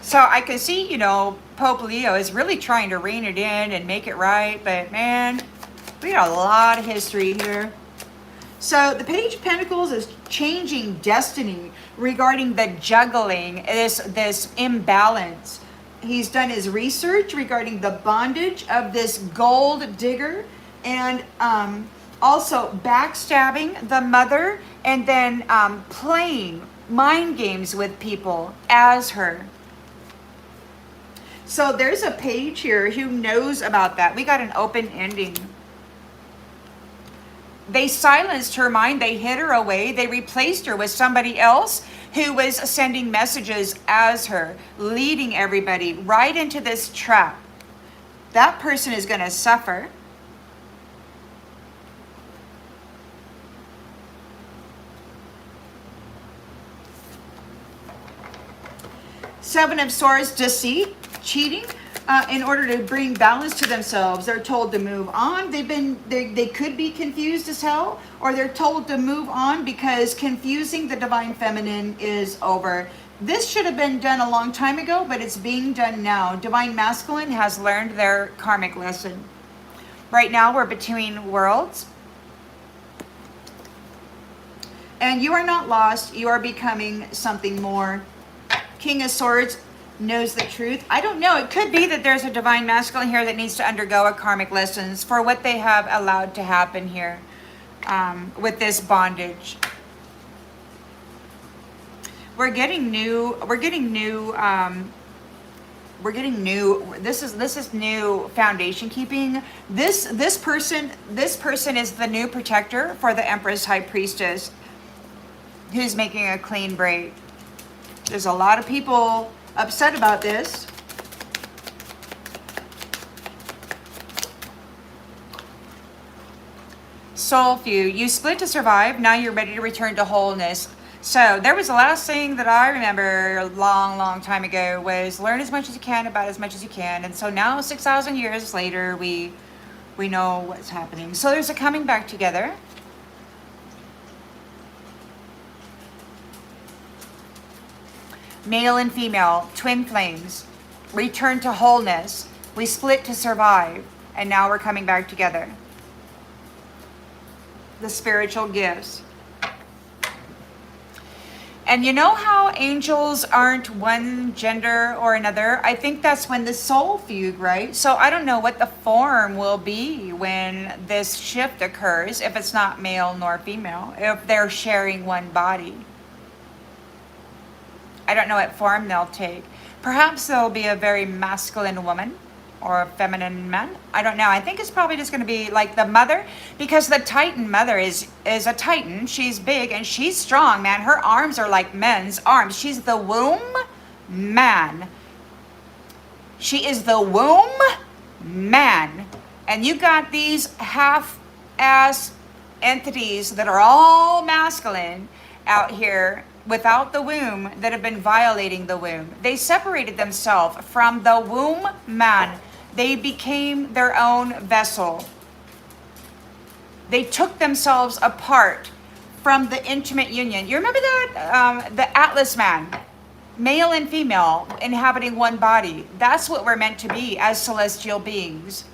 So I can see, you know, Pope Leo is really trying to rein it in and make it right, but man, we got a lot of history here. So the Page of Pentacles is changing destiny regarding the juggling, this imbalance. He's done his research regarding the bondage of this gold digger, and also backstabbing the mother, and then playing mind games with people as her. So there's a page here who knows about that. We got an open ending. They silenced her mind. They hid her away. They replaced her with somebody else who was sending messages as her, leading everybody right into this trap. That person is going to suffer. Seven of Swords, deceit, cheating. In order to bring balance to themselves, they're told to move on. They could be confused as hell, or they're told to move on because confusing the divine feminine is over. This should have been done a long time ago, but it's being done now. Divine masculine has learned their karmic lesson. Right now, we're between worlds. And you are not lost. You are becoming something more. King of Swords knows the truth. I don't know. It could be that there's a divine masculine here that needs to undergo a karmic lessons for what they have allowed to happen here with this bondage. We're getting new. This is new foundation keeping. This person is the new protector for the Empress High Priestess, who's making a clean break. There's a lot of people upset about this. Soul feud. You split to survive. Now you're ready to return to wholeness. So there was the last thing that I remember a long time ago was learn as much as you can about as much as you can. And so now 6,000 years later, we know what's happening. So there's a coming back together. Male and female, twin flames, return to wholeness. We split to survive, and now we're coming back together. The spiritual gifts. And you know how angels aren't one gender or another? I think that's when the soul fugue, right? So I don't know what the form will be when this shift occurs, if it's not male nor female, if they're sharing one body. I don't know what form they'll take. Perhaps there'll be a very masculine woman or a feminine man. I don't know. I think it's probably just going to be like the mother, because the Titan mother is a Titan. She's big and she's strong, man. Her arms are like men's arms. She's the womb man. She is the womb man. And you got these half-ass entities that are all masculine out here without the womb that have been violating the womb. They separated themselves from the womb man. They became their own vessel. They took themselves apart from the intimate union. You remember that? The Atlas man, male and female, inhabiting one body. That's what we're meant to be as celestial beings.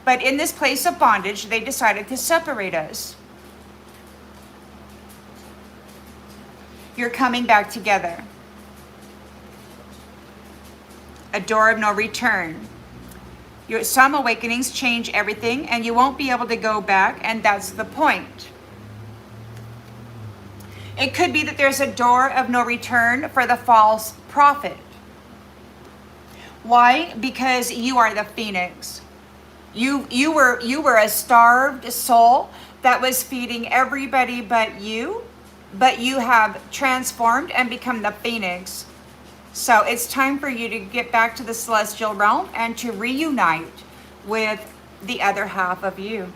But in this place of bondage, they decided to separate us. You're coming back together. A door of no return. Some awakenings change everything, and you won't be able to go back, and that's the point. It could be that there's a door of no return for the false prophet. Why? Because you are the phoenix. You were a starved soul that was feeding everybody but you have transformed and become the phoenix. So it's time for you to get back to the celestial realm and to reunite with the other half of you.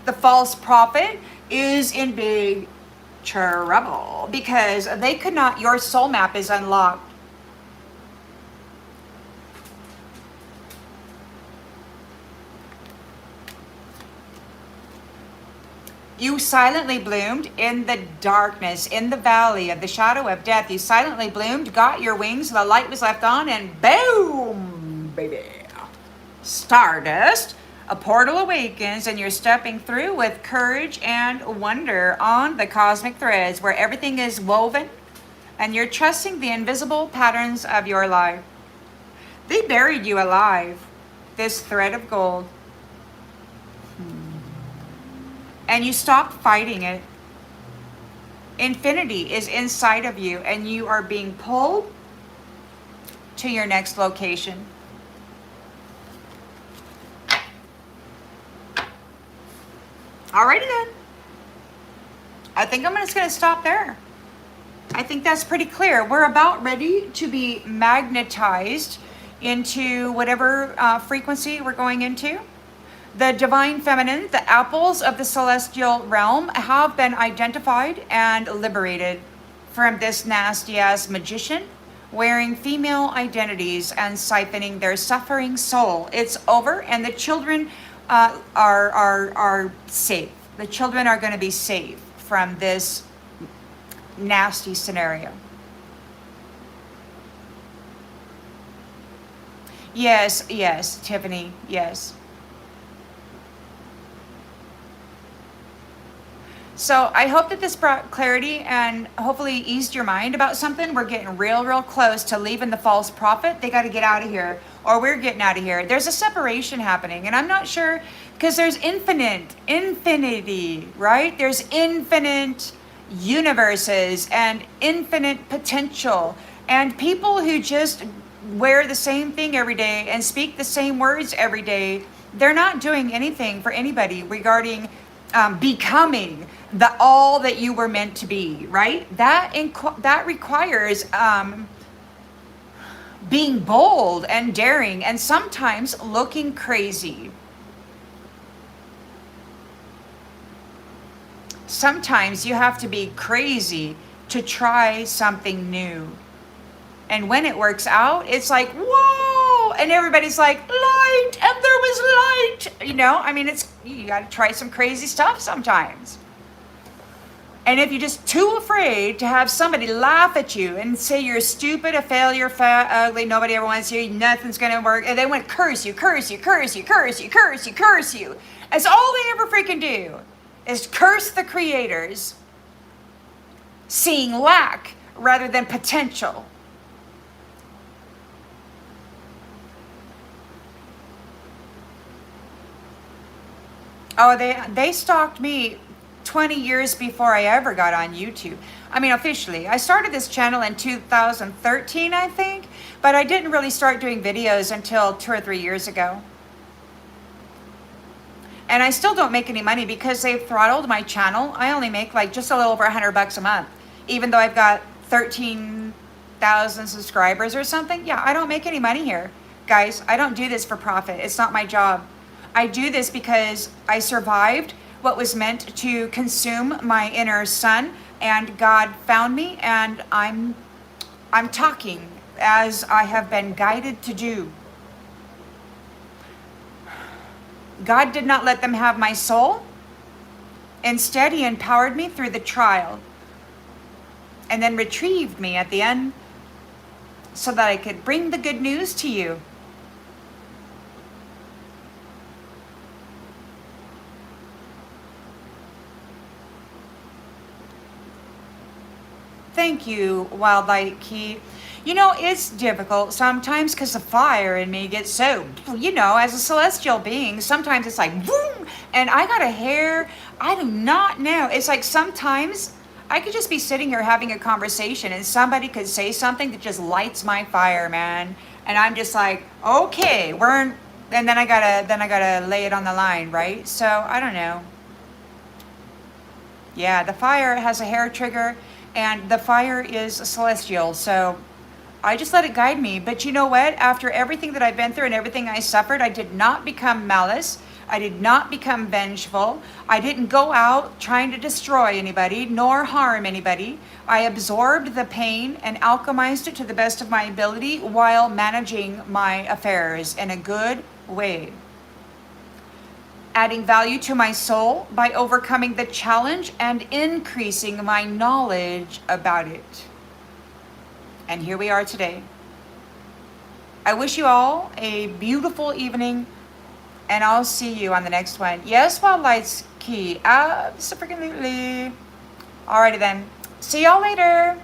The false prophet is in big trouble because they could not, your soul map is unlocked. You silently bloomed in the darkness, in the valley of the shadow of death. You silently bloomed, got your wings, the light was left on, and boom, baby. Stardust. A portal awakens and you're stepping through with courage and wonder on the cosmic threads where everything is woven and you're trusting the invisible patterns of your life. They buried you alive, this thread of gold. And you stopped fighting it. Infinity is inside of you and you are being pulled to your next location. Alrighty then. I think I'm just going to stop there. I think that's pretty clear. We're about ready to be magnetized into whatever frequency we're going into. The divine feminine, the apples of the celestial realm, have been identified and liberated from this nasty ass magician wearing female identities and siphoning their suffering soul. It's over, and the children are safe. The children are going to be safe from this nasty scenario. Yes, Tiffany, yes. So I hope that this brought clarity and hopefully eased your mind about something. We're getting real close to leaving the false prophet. They got to get out of here, or we're getting out of here. There's a separation happening, and I'm not sure, because there's infinity, right? There's infinite universes and infinite potential, and people who just wear the same thing every day and speak the same words every day, they're not doing anything for anybody regarding becoming the all that you were meant to be, right? That requires being bold and daring and sometimes looking crazy. Sometimes you have to be crazy to try something new. And when it works out, it's like, whoa! And everybody's like, light! And there was light! You know, I mean, you gotta try some crazy stuff sometimes. And if you're just too afraid to have somebody laugh at you and say you're stupid, a failure, fat, ugly, nobody ever wants you, nothing's gonna work, and they want to curse you. That's all they ever freaking do, is curse the creators, seeing lack rather than potential. Oh, they stalked me 20 years before I ever got on YouTube. I mean, officially. I started this channel in 2013, I think, but I didn't really start doing videos until 2 or 3 years ago. And I still don't make any money because they've throttled my channel. I only make like just a little over $100 a month, even though I've got 13,000 subscribers or something. Yeah, I don't make any money here. Guys, I don't do this for profit. It's not my job. I do this because I survived what was meant to consume my inner sun, and God found me, and I'm talking as I have been guided to do. God did not let them have my soul. Instead, he empowered me through the trial and then retrieved me at the end so that I could bring the good news to you. Thank you, Wildlight Key. You know, it's difficult sometimes because the fire in me gets so, you know, as a celestial being, sometimes it's like, boom, and I got a hair, I do not know. It's like sometimes I could just be sitting here having a conversation and somebody could say something that just lights my fire, man. And I'm just like, okay, and then I gotta lay it on the line, right? So I don't know. Yeah, the fire has a hair trigger, and the fire is celestial. So I just let it guide me. But you know what? After everything that I've been through and everything I suffered, I did not become malice. I did not become vengeful. I didn't go out trying to destroy anybody nor harm anybody. I absorbed the pain and alchemized it to the best of my ability while managing my affairs in a good way, adding value to my soul by overcoming the challenge and increasing my knowledge about it. And here we are today. I wish you all a beautiful evening, and I'll see you on the next one. Yes, while lights key. Absolutely. Alrighty then. See y'all later.